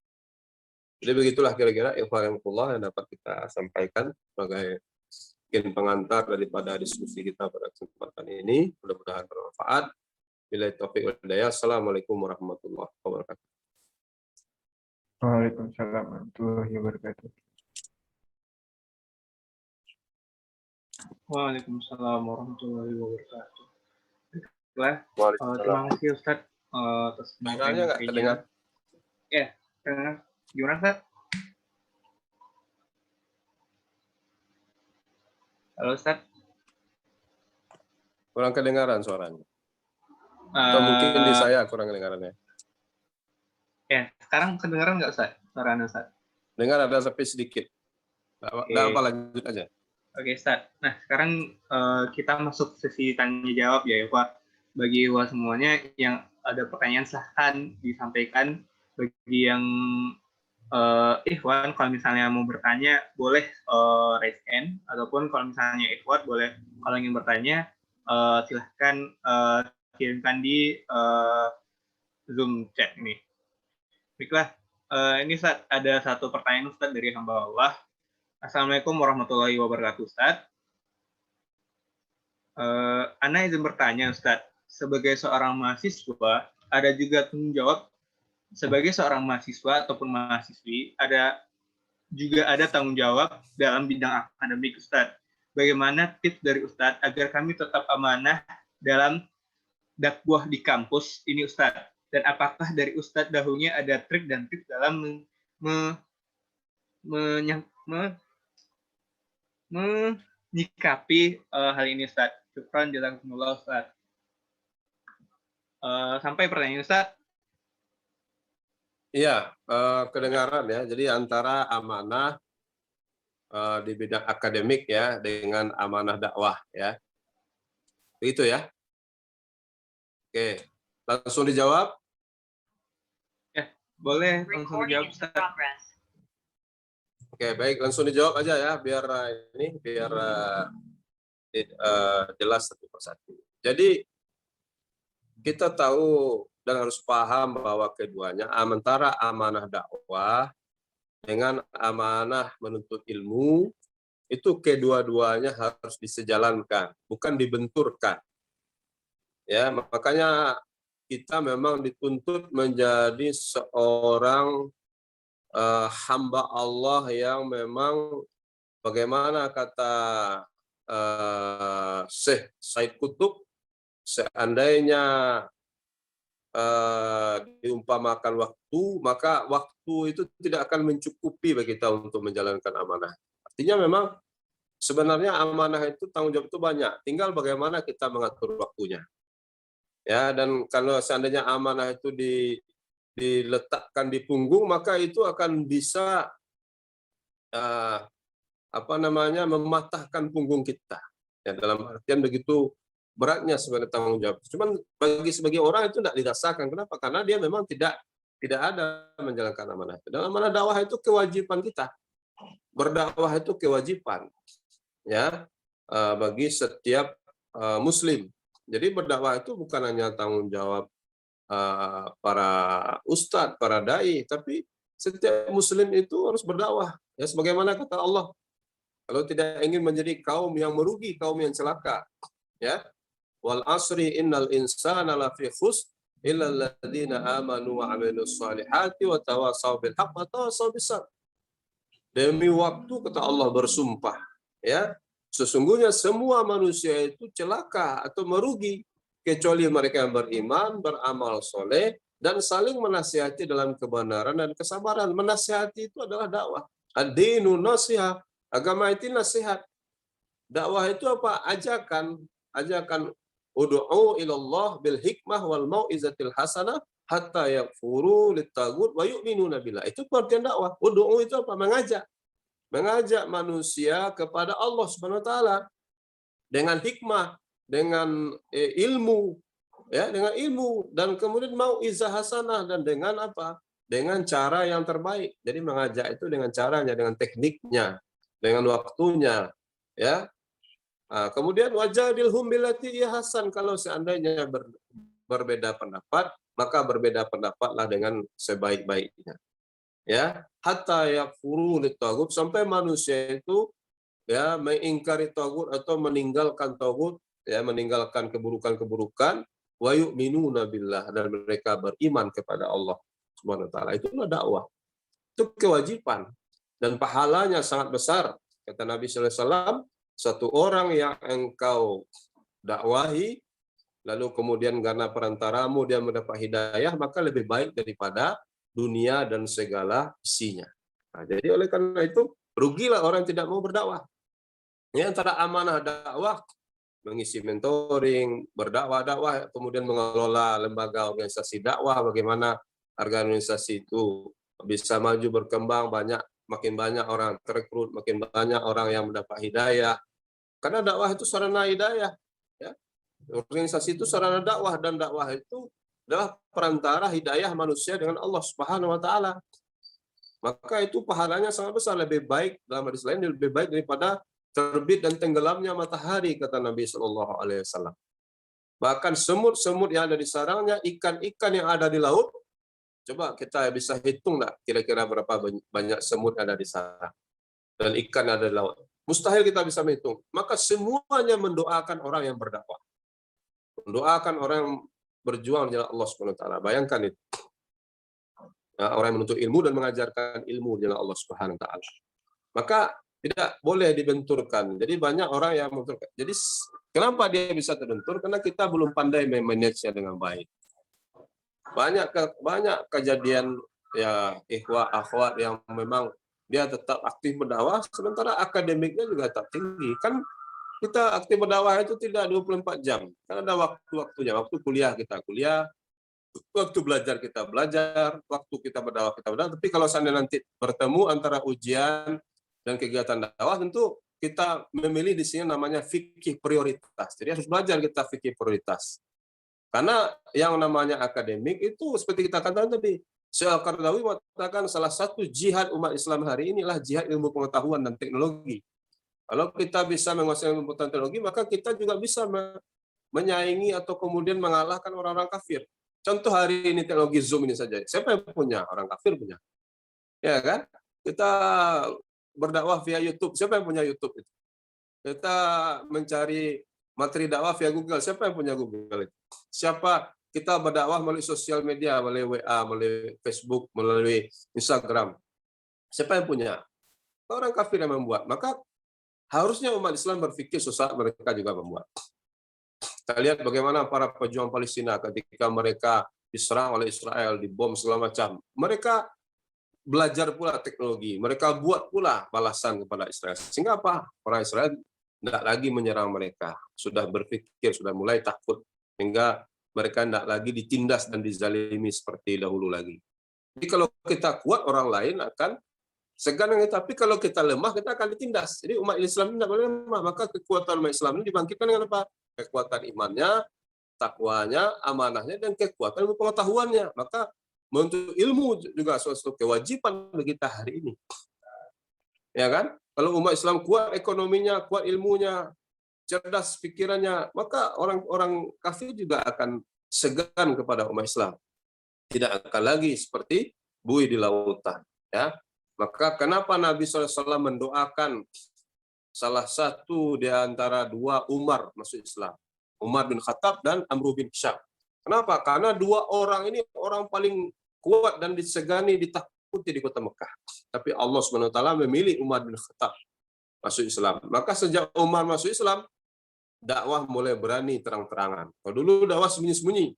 Jadi begitulah kira-kira ikhwanullah yang dapat kita sampaikan sebagai mungkin pengantar daripada diskusi kita pada kesempatan ini. Mudah-mudahan bermanfaat. Bila taufiq wal hidayah. Assalamualaikum warahmatullahi wabarakatuh. Waalaikumsalam warahmatullahi wabarakatuh. Waalaikumsalam warahmatullahi wabarakatuh. Baiklah, Waalaikumsalam. terima kasih Ustadz atas Suaranya nggak terdengar? Ya, terdengar. Gimana Ustadz? Halo Ustadz. Kurang kedengaran suaranya. Atau mungkin di saya kurang kedengarannya. Ya, sekarang kedengaran nggak Ustadz? Suaranya Ustadz? Dengar ada tapi sedikit. Nggak apa, lanjut aja. Oke, Ustadz. Nah, sekarang kita masuk sesi tanya jawab ya, Pak. Bagi Ikhwan semuanya yang ada pertanyaan silahkan disampaikan. Bagi yang Ikhwan, kalau misalnya mau bertanya boleh raise hand, ataupun kalau misalnya Ikhwan boleh, kalau ingin bertanya silahkan kirimkan di Zoom chat ini. Baiklah, ini Ustadz, ada satu pertanyaan Ustadz dari hamba Allah. Assalamualaikum warahmatullahi wabarakatuh, Ustadz. Ana izin bertanya, Ustadz. Sebagai seorang mahasiswa, ada juga tanggung jawab sebagai seorang mahasiswa ataupun mahasiswi, juga ada tanggung jawab dalam bidang akademik, Ustadz. Bagaimana tips dari Ustadz agar kami tetap amanah dalam dakwah di kampus ini, Ustadz? Dan apakah dari Ustadz dahulunya ada trik dan tips dalam menyikapi hal ini, Ustadz? Syukran, jazakumullah, Ustadz. Sampai pertanyaan Ustadz. Iya, kedengaran ya. Jadi antara amanah di bidang akademik ya dengan amanah dakwah ya. Begitu ya. Oke, langsung dijawab. Ya, boleh langsung dijawab, Ustadz. Oke, baik, langsung dijawab aja ya biar jelas satu persatu. Jadi kita tahu dan harus paham bahwa keduanya antara amanah dakwah dengan amanah menuntut ilmu itu kedua-duanya harus disejalankan, bukan dibenturkan. Ya, makanya kita memang dituntut menjadi seorang hamba Allah yang memang bagaimana kata Syekh Said Qutb, seandainya diumpamakan waktu, maka waktu itu tidak akan mencukupi bagi kita untuk menjalankan amanah. Artinya memang sebenarnya amanah itu tanggung jawab itu banyak, tinggal bagaimana kita mengatur waktunya. Ya, dan kalau seandainya amanah itu diletakkan di punggung, maka itu akan bisa mematahkan punggung kita. Ya, dalam artian begitu beratnya sebagai tanggung jawab. Cuman bagi sebagian orang itu tidak dirasakan. Kenapa? Karena dia memang tidak ada menjalankan amanah. Dan amanah dakwah itu kewajiban kita. Berdakwah itu kewajiban, ya, bagi setiap Muslim. Jadi berdakwah itu bukan hanya tanggung jawab para ustadz, para dai, tapi setiap Muslim itu harus berdakwah. Ya, sebagaimana kata Allah, kalau tidak ingin menjadi kaum yang merugi, kaum yang celaka, ya. Wal asri innal insana lafi khusr illa alladziina aamanu wa 'amilus shalihati wa tawassaw bil haqq wa tawassaw bis sabr. Demi waktu, kata Allah bersumpah, ya, sesungguhnya semua manusia itu celaka atau merugi kecuali mereka yang beriman, beramal soleh, dan saling menasihati dalam kebenaran dan kesabaran. Menasihati itu adalah dakwah. Ad-dinu nasihat. Agama itu nasihat. Dakwah itu apa? Ajakan ud'u ilallah bil hikmah wal mau'izatil hasanah hatta yakfuru littagut wa yu'minuna billah. Itu pengertian dakwah. Ud'u itu apa? Mengajak manusia kepada Allah Subhanahu wa taala dengan hikmah, dengan ilmu, ya, dengan ilmu, dan kemudian mau'izah hasanah, dan dengan apa? Dengan cara yang terbaik. Jadi mengajak itu dengan caranya, dengan tekniknya, dengan waktunya, ya. Kemudian wajadilhum billati hiya hasan, kalau seandainya berbeda pendapat, maka berbeda pendapatlah dengan sebaik-baiknya. Ya, hatta yakfuru littagut, sampai manusia itu, ya, mengingkari tagut atau meninggalkan tagut, ya, meninggalkan keburukan-keburukan, wa yu'minuna billah, dan mereka beriman kepada Allah Subhanahu wa taala. Itulah dakwah. Itu kewajiban dan pahalanya sangat besar. Kata Nabi sallallahu alaihi wasallam, satu orang yang engkau dakwahi lalu kemudian karena perantaramu dia mendapat hidayah, maka lebih baik daripada dunia dan segala isinya. Nah, jadi oleh karena itu rugilah orang yang tidak mau berdakwah. Ini antara amanah dakwah, mengisi mentoring, berdakwah, kemudian mengelola lembaga organisasi dakwah, bagaimana organisasi itu bisa maju berkembang, makin banyak orang terekrut, makin banyak orang yang mendapat hidayah. Karena dakwah itu sarana hidayah, ya. Organisasi itu sarana dakwah, dan dakwah itu adalah perantara hidayah manusia dengan Allah Subhanahu wa taala. Maka itu pahalanya sangat besar, lebih baik, dalam hadis lain lebih baik daripada terbit dan tenggelamnya matahari, kata Nabi Shallallahu alaihi wasallam. Bahkan semut-semut yang ada di sarangnya, ikan-ikan yang ada di laut, coba kita bisa hitung enggak kira-kira berapa banyak semut ada di sarang dan ikan ada di laut. Mustahil kita bisa menghitung. Maka semuanya mendoakan orang yang berdakwah. Mendoakan orang yang berjuang di jalan Allah Subhanahu wa taala. Bayangkan itu. Ya, orang yang menuntut ilmu dan mengajarkan ilmu di jalan Allah Subhanahu wa taala. Maka tidak boleh dibenturkan. Jadi banyak orang yang membenturkan. Jadi kenapa dia bisa terbentur? Karena kita belum pandai memanage-nya dengan baik. Banyak kejadian, ya, ikhwah akhwat yang memang dia tetap aktif berdakwah sementara akademiknya juga tak tinggi. Kan kita aktif berdakwah itu tidak 24 jam. Kan ada waktu-waktunya. Waktu kuliah kita kuliah, waktu belajar kita belajar, waktu kita berdakwah kita berdakwah. Tapi kalau seandainya nanti bertemu antara ujian dan kegiatan dakwah, tentu kita memilih di sini namanya fikih prioritas. Jadi harus belajar kita fikih prioritas. Karena yang namanya akademik itu seperti kita katakan tadi, Syekh Al-Qaradawi mengatakan salah satu jihad umat Islam hari inilah jihad ilmu pengetahuan dan teknologi. Kalau kita bisa menguasai ilmu pengetahuan teknologi, maka kita juga bisa menyaingi atau kemudian mengalahkan orang-orang kafir. Contoh hari ini teknologi Zoom ini saja. Siapa yang punya? Orang kafir punya. Ya kan? Kita berdakwah via YouTube. Siapa yang punya YouTube itu? Kita mencari materi dakwah via Google. Siapa yang punya Google itu? Siapa? Kita berdakwah melalui sosial media, melalui WA, melalui Facebook, melalui Instagram. Siapa yang punya? Orang kafir yang membuat. Maka harusnya umat Islam berpikir sesaat mereka juga membuat. Kita lihat bagaimana para pejuang Palestina ketika mereka diserang oleh Israel, dibom segala macam. Mereka belajar pula teknologi. Mereka buat pula balasan kepada Israel. Sehingga apa? Orang Israel tidak lagi menyerang mereka. Sudah berpikir, sudah mulai takut. Hingga mereka tidak lagi ditindas dan dizalimi seperti dahulu lagi. Jadi kalau kita kuat, orang lain akan segan. Tapi kalau kita lemah, kita akan ditindas. Jadi umat Islam tidak boleh lemah. Maka kekuatan umat Islam ini dibangkitkan dengan apa? kekuatan imannya, takwanya, amanahnya, dan kekuatan pengetahuannya. Maka menuntut ilmu juga suatu kewajiban bagi kita hari ini. Ya kan? Kalau umat Islam kuat ekonominya, kuat ilmunya, cerdas pikirannya, maka orang-orang kafir juga akan segan kepada umat Islam. Tidak akan lagi seperti buih di lautan. Ya, maka kenapa Nabi SAW mendoakan salah satu di antara dua Umar masuk Islam, Umar bin Khattab dan Amr bin Hisham. Kenapa? Karena dua orang ini orang paling kuat dan disegani, ditakuti di kota Mekah. Tapi Allah SWT memilih Umar bin Khattab masuk Islam. Maka sejak Umar masuk Islam, dakwah mulai berani terang-terangan. Kalau dulu dakwah sembunyi-sembunyi.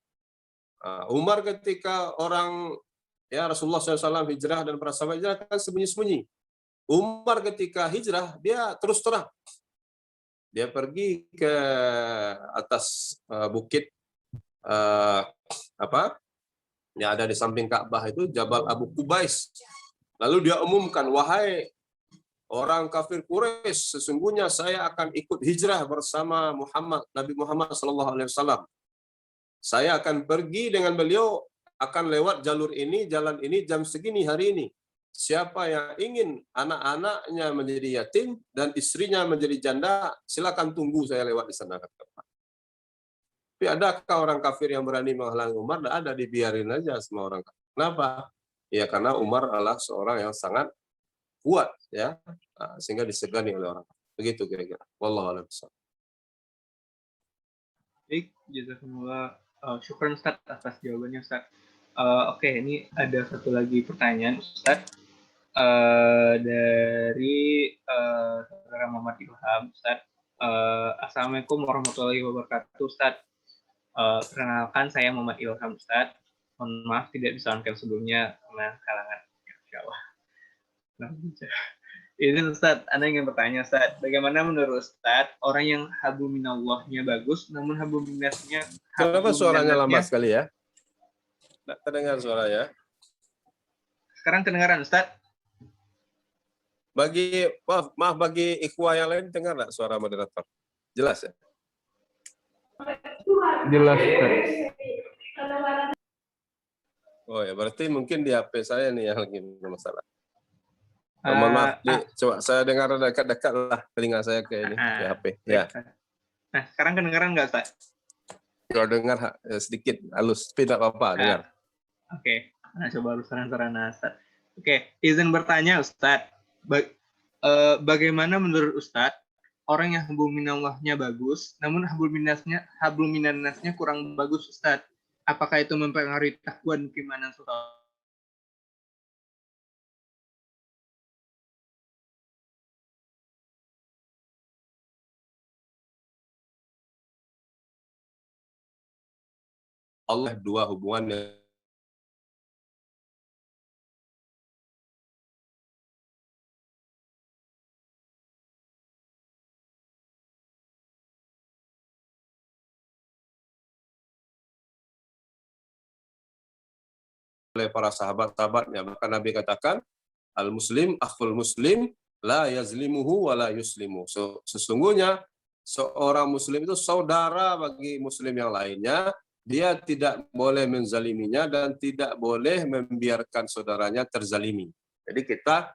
Umar ketika orang Rasulullah SAW hijrah dan para sahabat hijrah kan sembunyi-sembunyi. Umar ketika hijrah dia terus terang. Dia pergi ke atas bukit yang ada di samping Ka'bah itu Jabal Abu Qubais. Lalu dia umumkan, wahai orang kafir Quraisy, sesungguhnya saya akan ikut hijrah bersama Nabi Muhammad SAW. Saya akan pergi dengan beliau, akan lewat jalur ini, jalan ini, jam segini hari ini. Siapa yang ingin anak-anaknya menjadi yatim dan istrinya menjadi janda, silakan tunggu saya lewat di sana. Tapi adakah orang kafir yang berani menghalangi Umar? Tidak ada, dibiarin aja semua orang kafir. Kenapa? Ya karena Umar adalah seorang yang sangat kuat, ya, sehingga disegani oleh orang. Begitu kira-kira. Wallahu a'lam bishawab. Baik, jazakumullah. Syukran Ustaz atas jawabannya Ustaz. Oke, ini ada satu lagi pertanyaan Ustaz dari saudara Muhammad Ilham Ustaz. Assalamualaikum warahmatullahi wabarakatuh Ustaz. Perkenalkan saya Muhammad Ilham Ustaz. Mohon maaf tidak bisa lengkap sebelumnya karena kalangan. Insya Allah. Ini Ustaz, Anda ingin bertanya Ustaz, bagaimana menurut Ustaz orang yang hablu minallahnya bagus, namun hablu minasnya Kenapa suaranya lama sekali ya? Tidak terdengar suaranya. Sekarang kedengaran Ustaz? Maaf bagi ikhwah yang lain dengar nggak suara moderator? Jelas ya? Jelas, Ustaz. Oh ya, berarti mungkin di HP saya nih yang lagi bermasalah. Mohon maaf, coba saya dengar dekat-dekat lah telinga saya ke ini, ke HP. Ya. Nah, sekarang kedengaran nggak, Ustaz? Kalau dengar sedikit halus, tapi tidak apa-apa, dengar. Oke. Nah, coba lusaran-sarana, Ustaz. Oke, izin bertanya, Ustaz. Bagaimana menurut Ustaz orang yang hablum minallahnya bagus, namun hablum minannasnya kurang bagus, Ustaz? Apakah itu mempengaruhi takwa dan keimanan seseorang? Allah dua hubungan oleh para sahabat-sahabatnya. Maka Nabi katakan, al-muslim akhul muslim la yazlimuhu wa la yuslimu. Sesungguhnya seorang muslim itu saudara bagi muslim yang lainnya, dia tidak boleh menzaliminya dan tidak boleh membiarkan saudaranya terzalimi. Jadi kita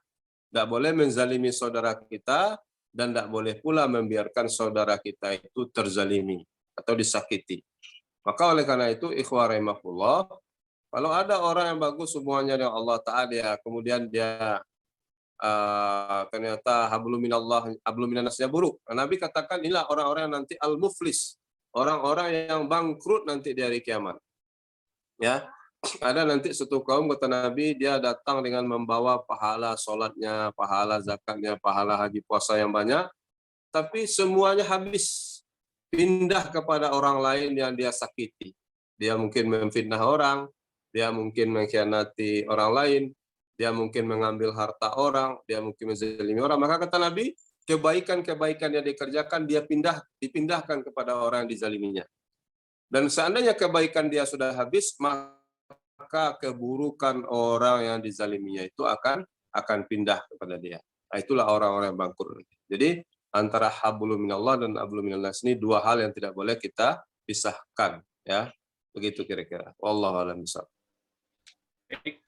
tidak boleh menzalimi saudara kita dan tidak boleh pula membiarkan saudara kita itu terzalimi atau disakiti. Maka oleh karena itu, ikhwah rahimahullah, kalau ada orang yang bagus hubungannya dengan Allah Ta'ala, kemudian dia ternyata hablum minannasnya buruk. Nabi katakan inilah orang-orang yang nanti al-muflis, orang-orang yang bangkrut nanti di hari kiamat. Ya, ada nanti satu kaum kata Nabi, dia datang dengan membawa pahala sholatnya, pahala zakatnya, pahala haji puasa yang banyak, tapi semuanya habis, pindah kepada orang lain yang dia sakiti. Dia mungkin memfitnah orang, dia mungkin mengkhianati orang lain, dia mungkin mengambil harta orang, dia mungkin menzalimi orang. Maka kata Nabi, kebaikan-kebaikan yang dikerjakan dia dipindahkan kepada orang yang dizaliminya. Dan seandainya kebaikan dia sudah habis, maka keburukan orang yang dizaliminya itu akan pindah kepada dia. Nah, itulah orang-orang yang bangkrut. Jadi Antara hablum minallah dan hablum minannas ini dua hal yang tidak boleh kita pisahkan, ya. Begitu kira-kira. Wallahu a'lam bishawab. Baik,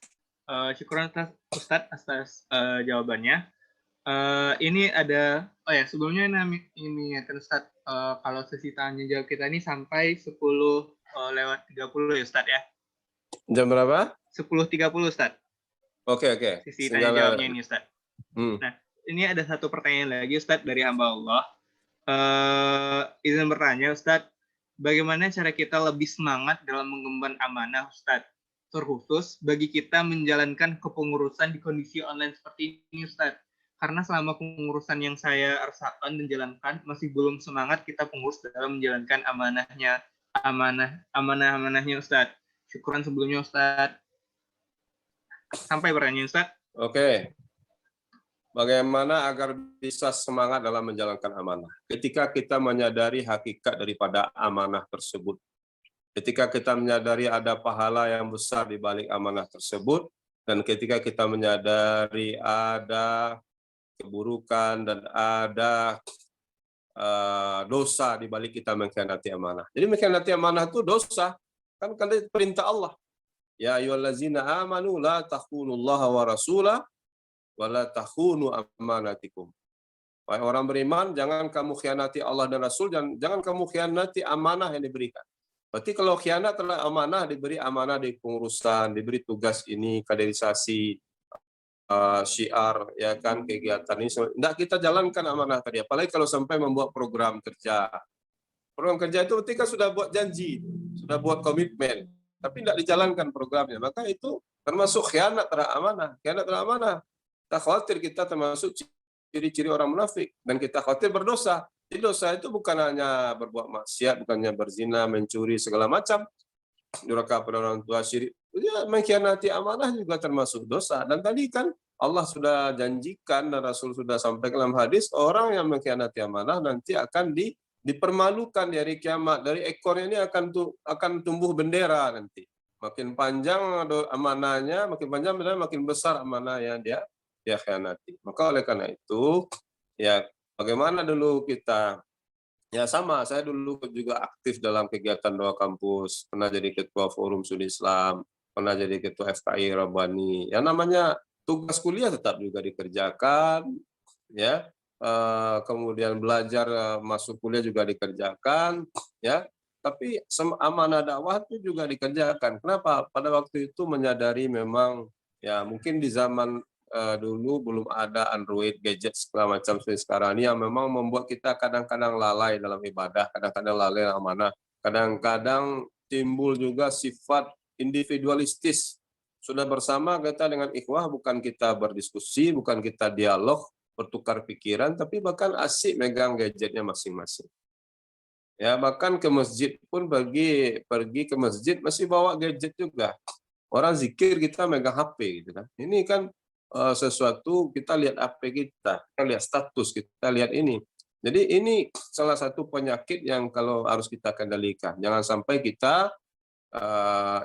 syukuran Ustadz atas jawabannya. Ini ada, sebelumnya ini ya Ustadz, kalau sesi tanya jawab kita ini sampai 10:30 ya Ustadz ya. Jam berapa? 10:30 Ustadz. Oke. Sesi tanya jawabnya ini Ustadz. Nah, ini ada satu pertanyaan lagi Ustadz dari hamba Allah. Izin bertanya Ustadz, bagaimana cara kita lebih semangat dalam mengemban amanah Ustadz? Terkhusus bagi kita menjalankan kepengurusan di kondisi online seperti ini Ustadz. Karena selama pengurusan yang saya rasakan dan jalankan masih belum semangat kita pengurus dalam menjalankan amanahnya Ustadz. Syukuran sebelumnya Ustadz. Sampai pertanyaan Ustadz. Oke. Bagaimana agar bisa semangat dalam menjalankan amanah? Ketika kita menyadari hakikat daripada amanah tersebut. Ketika kita menyadari ada pahala yang besar di balik amanah tersebut, dan ketika kita menyadari ada keburukan dan ada dosa di balik kita mengkhianati amanah. Jadi mengkhianati amanah itu dosa, kan karena perintah Allah. Ya ayyuhallazina amanu la takhunullaha wa rasulah wa la takhunu amanatikum. Wahai orang beriman, jangan kamu khianati Allah dan Rasul, dan jangan kamu khianati amanah yang diberikan. Berarti kalau khianat adalah amanah, diberi amanah di pengurusan, diberi tugas ini, kaderisasi, syiar, ya kan, kegiatan ini. Tidak kita jalankan amanah tadi. Apalagi kalau sampai membuat program kerja. Program kerja itu ketika sudah buat janji, sudah buat komitmen, tapi tidak dijalankan programnya. Maka itu termasuk khianat terhadap amanah. Khianat terhadap amanah. Kita khawatir kita termasuk ciri-ciri orang munafik, dan kita khawatir berdosa. Jadi dosa itu bukan hanya berbuat maksiat, bukannya berzina, mencuri, segala macam, durhaka pada orang tua, syirik. Ya, mengkhianati amanah juga termasuk dosa. Dan tadi kan Allah sudah janjikan dan Rasul sudah sampaikan dalam hadis, orang yang mengkhianati amanah nanti akan dipermalukan di hari kiamat. Dari ekornya ini akan tumbuh bendera nanti. Makin panjang amanahnya, makin panjang bendera, makin besar amanah yang dia khianati. Maka oleh karena itu, ya bagaimana dulu kita, ya sama, saya dulu juga aktif dalam kegiatan doa kampus, pernah jadi ketua Forum Studi Islam, pernah jadi ketua FKI Rabbani. Yang namanya tugas kuliah tetap juga dikerjakan, ya. Kemudian belajar masuk kuliah juga dikerjakan, ya. Tapi amanah dakwah itu juga dikerjakan. Kenapa? Pada waktu itu menyadari memang, ya mungkin di zaman dulu belum ada Android, gadget segala macam seperti sekarang ini, yang memang membuat kita kadang-kadang lalai dalam ibadah, kadang-kadang lalai dalam amanah, kadang-kadang timbul juga sifat individualistis. Sudah bersama kita dengan ikhwah, bukan kita berdiskusi, bukan kita dialog, bertukar pikiran, tapi bahkan asik megang gadgetnya masing-masing. Ya, bahkan ke masjid pun pergi ke masjid masih bawa gadget juga. Orang zikir kita megang HP gitu kan. Ini kan sesuatu, kita lihat HP kita lihat status, kita lihat ini. Jadi ini salah satu penyakit yang kalau harus kita kendalikan. Jangan sampai kita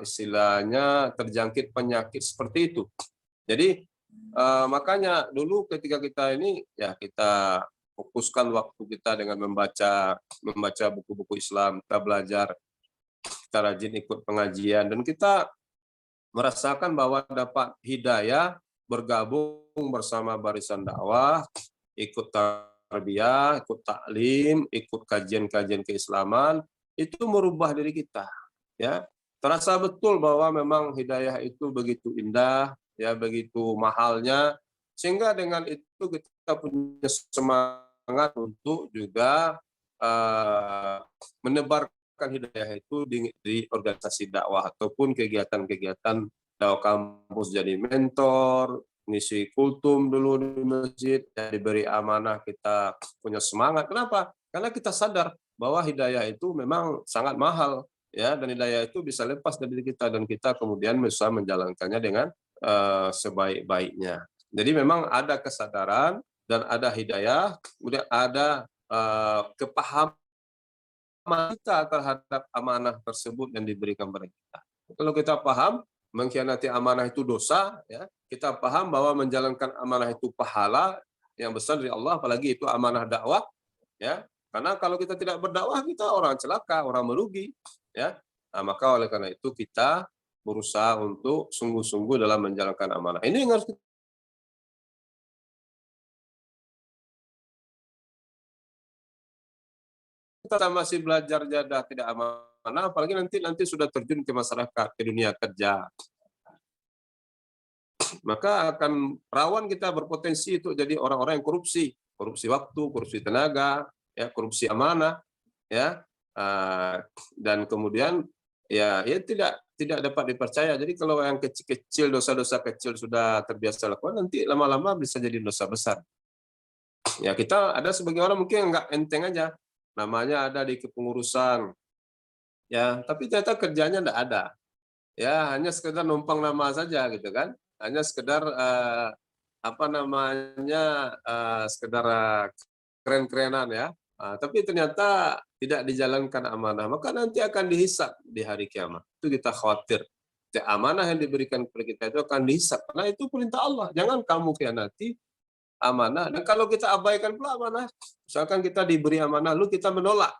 istilahnya terjangkit penyakit seperti itu. Jadi makanya dulu ketika kita ini, ya kita fokuskan waktu kita dengan membaca buku-buku Islam, kita belajar, kita rajin ikut pengajian, dan kita merasakan bahwa dapat hidayah bergabung bersama barisan dakwah, ikut tarbiyah, ikut taklim, ikut kajian-kajian keislaman, itu merubah diri kita. Ya, terasa betul bahwa memang hidayah itu begitu indah, ya begitu mahalnya, sehingga dengan itu kita punya semangat untuk juga menebarkan hidayah itu di organisasi dakwah ataupun kegiatan-kegiatan dakwah kampus, jadi mentor, ngisi kultum dulu di masjid, ya diberi amanah, kita punya semangat. Kenapa? Karena kita sadar bahwa hidayah itu memang sangat mahal, ya, dan hidayah itu bisa lepas dari diri kita, dan kita kemudian bisa menjalankannya dengan sebaik-baiknya. Jadi memang ada kesadaran dan ada hidayah, kemudian ada kepahaman kita terhadap amanah tersebut yang diberikan kepada kita. Kalau kita paham mengkhianati amanah itu dosa, ya, kita paham bahwa menjalankan amanah itu pahala, yang besar dari Allah, apalagi itu amanah dakwah, ya. Karena kalau kita tidak berdakwah, kita orang celaka, orang merugi, ya. Nah, maka oleh karena itu kita berusaha untuk sungguh-sungguh dalam menjalankan amanah. Ini yang harus kita masih belajar jadah tidak amanah, apalagi nanti sudah terjun ke masyarakat, ke dunia kerja. Maka akan rawan kita berpotensi untuk jadi orang-orang yang korupsi waktu, korupsi tenaga, ya, korupsi amanah, ya, dan kemudian ya tidak dapat dipercaya. Jadi kalau yang kecil-kecil, dosa-dosa kecil sudah terbiasa lakukan, nanti lama-lama bisa jadi dosa besar. Ya, kita ada sebagian orang mungkin nggak enteng aja, namanya ada di kepengurusan, ya, tapi ternyata kerjanya nggak ada, ya, hanya sekedar numpang nama saja gitu kan, hanya sekedar sekedar keren-kerenan, ya. Tapi ternyata tidak dijalankan amanah, maka nanti akan dihisab di hari kiamat. Itu kita khawatir. Amanah yang diberikan kepada kita itu akan dihisab, karena itu perintah Allah. Jangan kamu khianati amanah. Dan kalau kita abaikan pula amanah, misalkan kita diberi amanah, lalu kita menolak,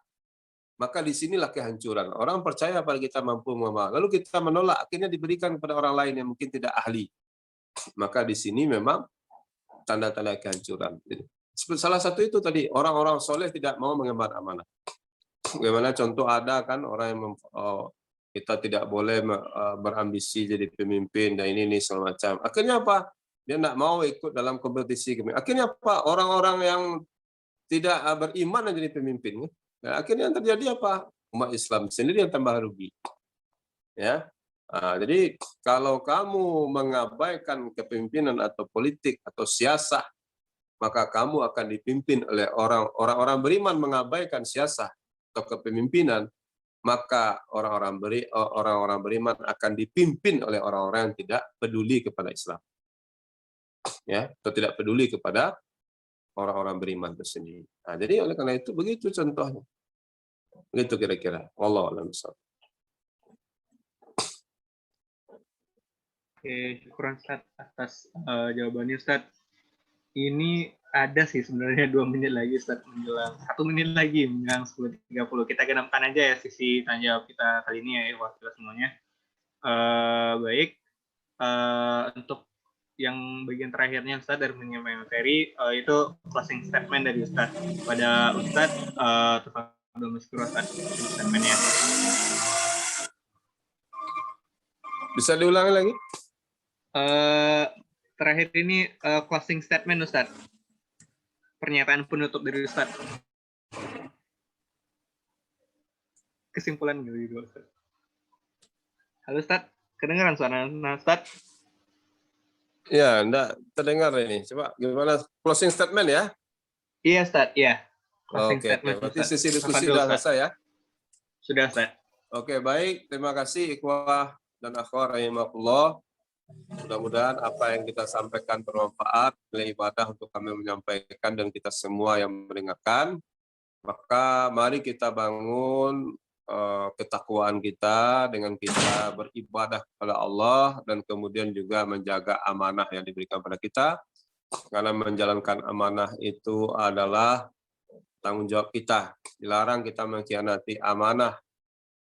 maka disinilah kehancuran. Orang percaya pada kita mampu mengamal, lalu kita menolak, akhirnya diberikan kepada orang lain yang mungkin tidak ahli. Maka di sini memang tanda-tanda kehancuran. Salah satu itu tadi, orang-orang soleh tidak mau mengemban amanah. Bagaimana contoh ada kan orang yang kita tidak boleh berambisi jadi pemimpin dan ini segala macam. Akhirnya apa? Dia tidak mau ikut dalam kompetisi. Akhirnya apa? Orang-orang yang tidak beriman yang jadi pemimpin. Nah, akhirnya yang terjadi apa? Umat Islam sendiri yang tambah rugi. Ya. Jadi kalau kamu mengabaikan kepemimpinan atau politik atau siasah, maka kamu akan dipimpin oleh orang-orang beriman. Mengabaikan siasah atau kepemimpinan, maka orang-orang beriman akan dipimpin oleh orang-orang yang tidak peduli kepada Islam, ya, atau tidak peduli kepada orang-orang beriman tersendiri. Nah, jadi oleh karena itu begitu contohnya, begitu kira-kira. Wallahu a'lam bishawab. Oke, syukuran Ustaz atas jawabannya Ustaz. Ini ada sih sebenarnya 2 menit lagi Ustaz, menjelang 1 menit lagi menjelang 10.30. Kita genapkan aja ya sisi tanya jawab kita kali ini ya wakil semuanya. Baik, untuk yang bagian terakhirnya Ustaz dari menyampaikan materi, itu closing statement dari Ustaz. Pada Ustaz, tafadhol masykur Ustaz, statementnya. Bisa diulangi lagi? Terakhir ini closing statement Ustaz. Pernyataan penutup dari Ustaz. Kesimpulan gitu Ustaz. Halo Ustaz, kedengaran suara Ustaz? Ya, enggak terdengar ini. Coba gimana closing statement ya? Iya Ustaz, iya. Oke, berarti sesi diskusi sudah selesai ya? Sudah Ustaz. Oke, baik. Terima kasih ikhwah dan akhwat rahimakumullah. Mudah-mudahan apa yang kita sampaikan bermanfaat, nilai ibadah untuk kami menyampaikan dan kita semua yang mendengarkan. Maka mari kita bangun ketakwaan kita dengan kita beribadah kepada Allah dan kemudian juga menjaga amanah yang diberikan kepada kita. Karena menjalankan amanah itu adalah tanggung jawab kita. Dilarang kita mengkhianati amanah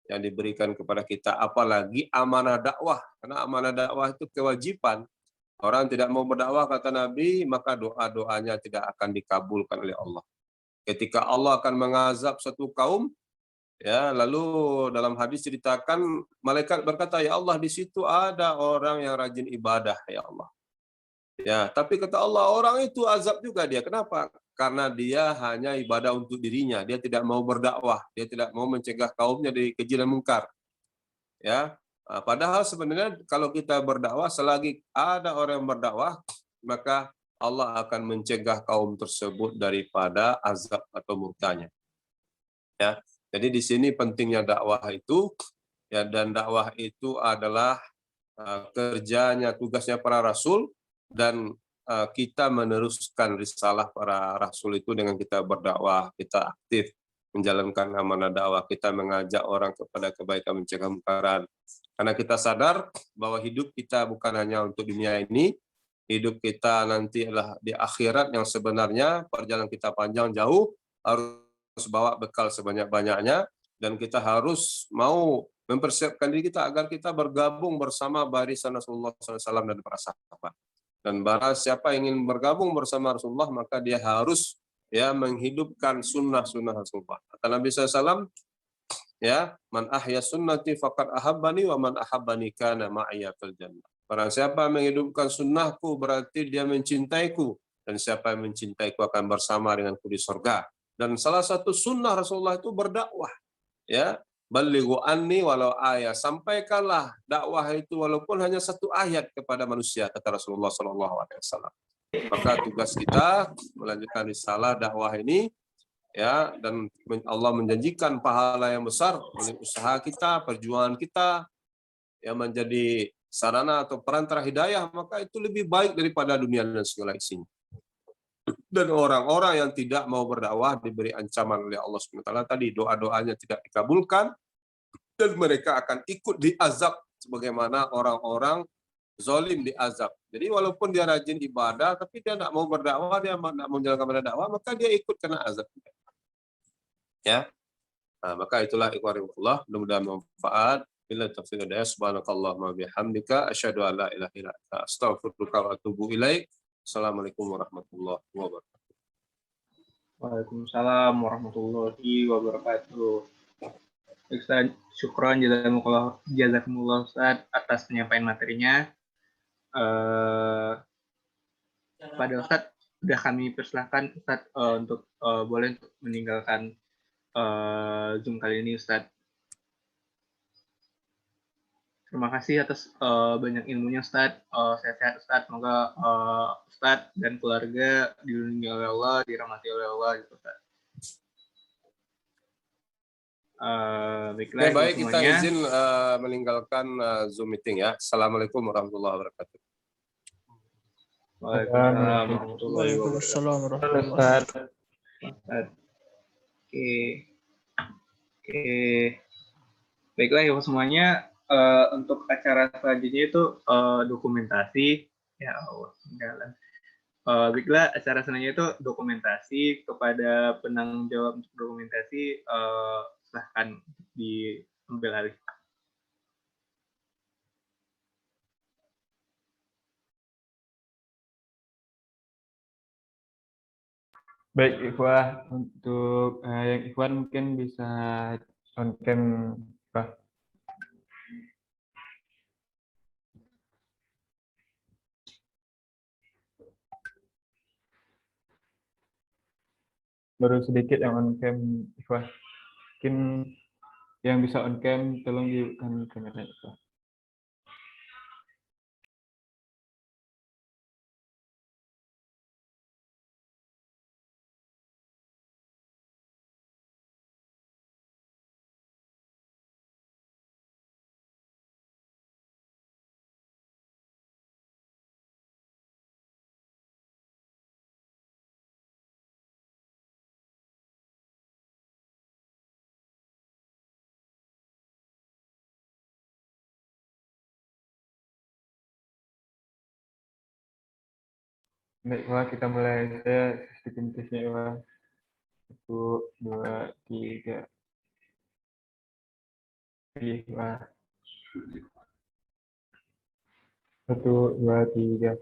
yang diberikan kepada kita, apalagi amanah dakwah. Karena amanah dakwah itu kewajiban. Orang tidak mau berdakwah, kata Nabi, maka doa-doanya tidak akan dikabulkan oleh Allah. Ketika Allah akan mengazab satu kaum, ya, lalu dalam hadis ceritakan malaikat berkata, ya Allah, di situ ada orang yang rajin ibadah, ya Allah. Ya, tapi kata Allah, orang itu azab juga dia. Kenapa? Karena dia hanya ibadah untuk dirinya, dia tidak mau berdakwah, dia tidak mau mencegah kaumnya dari keji dan mungkar. Ya, padahal sebenarnya kalau kita berdakwah, selagi ada orang yang berdakwah, maka Allah akan mencegah kaum tersebut daripada azab atau murkanya. Ya, jadi di sini pentingnya dakwah itu, ya, dan dakwah itu adalah kerjanya, tugasnya para rasul, dan kita meneruskan risalah para rasul itu dengan kita berdakwah, kita aktif menjalankan amanah dakwah, kita mengajak orang kepada kebaikan, mencegah kemungkaran. Karena kita sadar bahwa hidup kita bukan hanya untuk dunia ini, hidup kita nanti adalah di akhirat yang sebenarnya perjalanan kita panjang jauh, harus bawa bekal sebanyak-banyaknya, dan kita harus mau mempersiapkan diri kita agar kita bergabung bersama barisan Rasulullah SAW dan para sahabat. Dan barang siapa ingin bergabung bersama Rasulullah, maka dia harus ya menghidupkan sunnah-sunnah Rasulullah. Kata Nabi SAW, ya, man ahya sunnati faqad ahabbani wa man ahabbani kana ma'iya fil jannah. Barang siapa menghidupkan sunnahku berarti dia mencintaiku, dan siapa yang mencintaiku akan bersama denganku di surga. Dan salah satu sunnah Rasulullah itu berdakwah, ya. Balighu anni walau ayat, sampaikanlah dakwah itu walaupun hanya satu ayat kepada manusia, kata Rasulullah SAW. Maka tugas kita melanjutkan risalah dakwah ini, ya, dan Allah menjanjikan pahala yang besar oleh usaha kita, perjuangan kita, yang menjadi sarana atau perantara hidayah, maka itu lebih baik daripada dunia dan segala isinya. Dan orang-orang yang tidak mau berdakwah diberi ancaman oleh Allah SWT tadi, doa-doanya tidak dikabulkan, dan mereka akan ikut diazab sebagaimana orang-orang zalim diazab. Jadi walaupun dia rajin ibadah, tapi dia tidak mau berdakwah, dia tidak mau menjalankan dakwah, maka dia ikut kena azab. Ya, nah, maka itulah ikhwanillah, mudah-mudahan bermanfaat. Bila taufiq hidayah, subhanakallahumma bihamdika, asyhadu an la ilaha illa anta, astaghfiruka wa atubu ilaik. Assalamualaikum warahmatullahi wabarakatuh. Waalaikumsalam warahmatullahi wabarakatuh. Ustaz, syukron jazakumullah Ustaz atas penyampaian materinya. Pada Ustaz, sudah kami persilahkan Ustaz untuk boleh untuk meninggalkan Zoom kali ini Ustaz. Terima kasih atas banyak ilmunya Ustaz. Sehat-sehat Ustaz. Semoga Ustaz dan keluarga dilindungi oleh Allah, dirahmati oleh Allah gitu Ustaz. Baiklah, Baik, kita semuanya. izin meninggalkan Zoom meeting ya. Assalamualaikum warahmatullahi wabarakatuh. Waalaikumsalam warahmatullahi wabarakatuh. Oke. Baiklah ya semuanya, untuk acara selanjutnya itu dokumentasi. Ya Allah, jalan. Baiklah, acara selanjutnya itu dokumentasi. Kepada penanggung jawab untuk dokumentasi, silahkan diambil alih. Baik, Ikhwah, untuk yang Ikhwan mungkin bisa on cam, Ikhwah. Baru sedikit yang on cam, Ikhwah. Mungkin yang bisa on cam tolong hidupkan kamera, Ikhwah. Baik, Ikhwah, kita mulai saya sistem tesnya, Ikhwah. 1, 2, 3. Ikhwah. 1, 2, 3.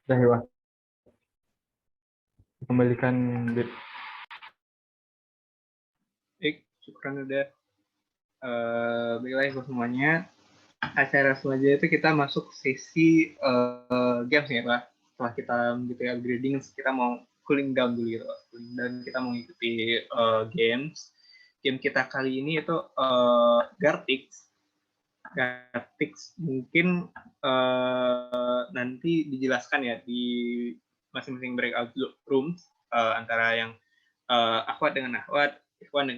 Sudah, Ikhwah. Kembalikan bit. Baik, syukran udah. Baiklah ya semuanya. Acara selanjutnya itu kita masuk sesi games ya Pak. Setelah kita gitu ya upgrading, kita mau cooling down dulu gitu Pak. Cooling down, kita mengikuti games. Game kita kali ini itu Gartix. Gartix mungkin nanti dijelaskan ya di masing-masing breakout rooms antara yang Akhwat dengan Akhwat, Ikhwan dengan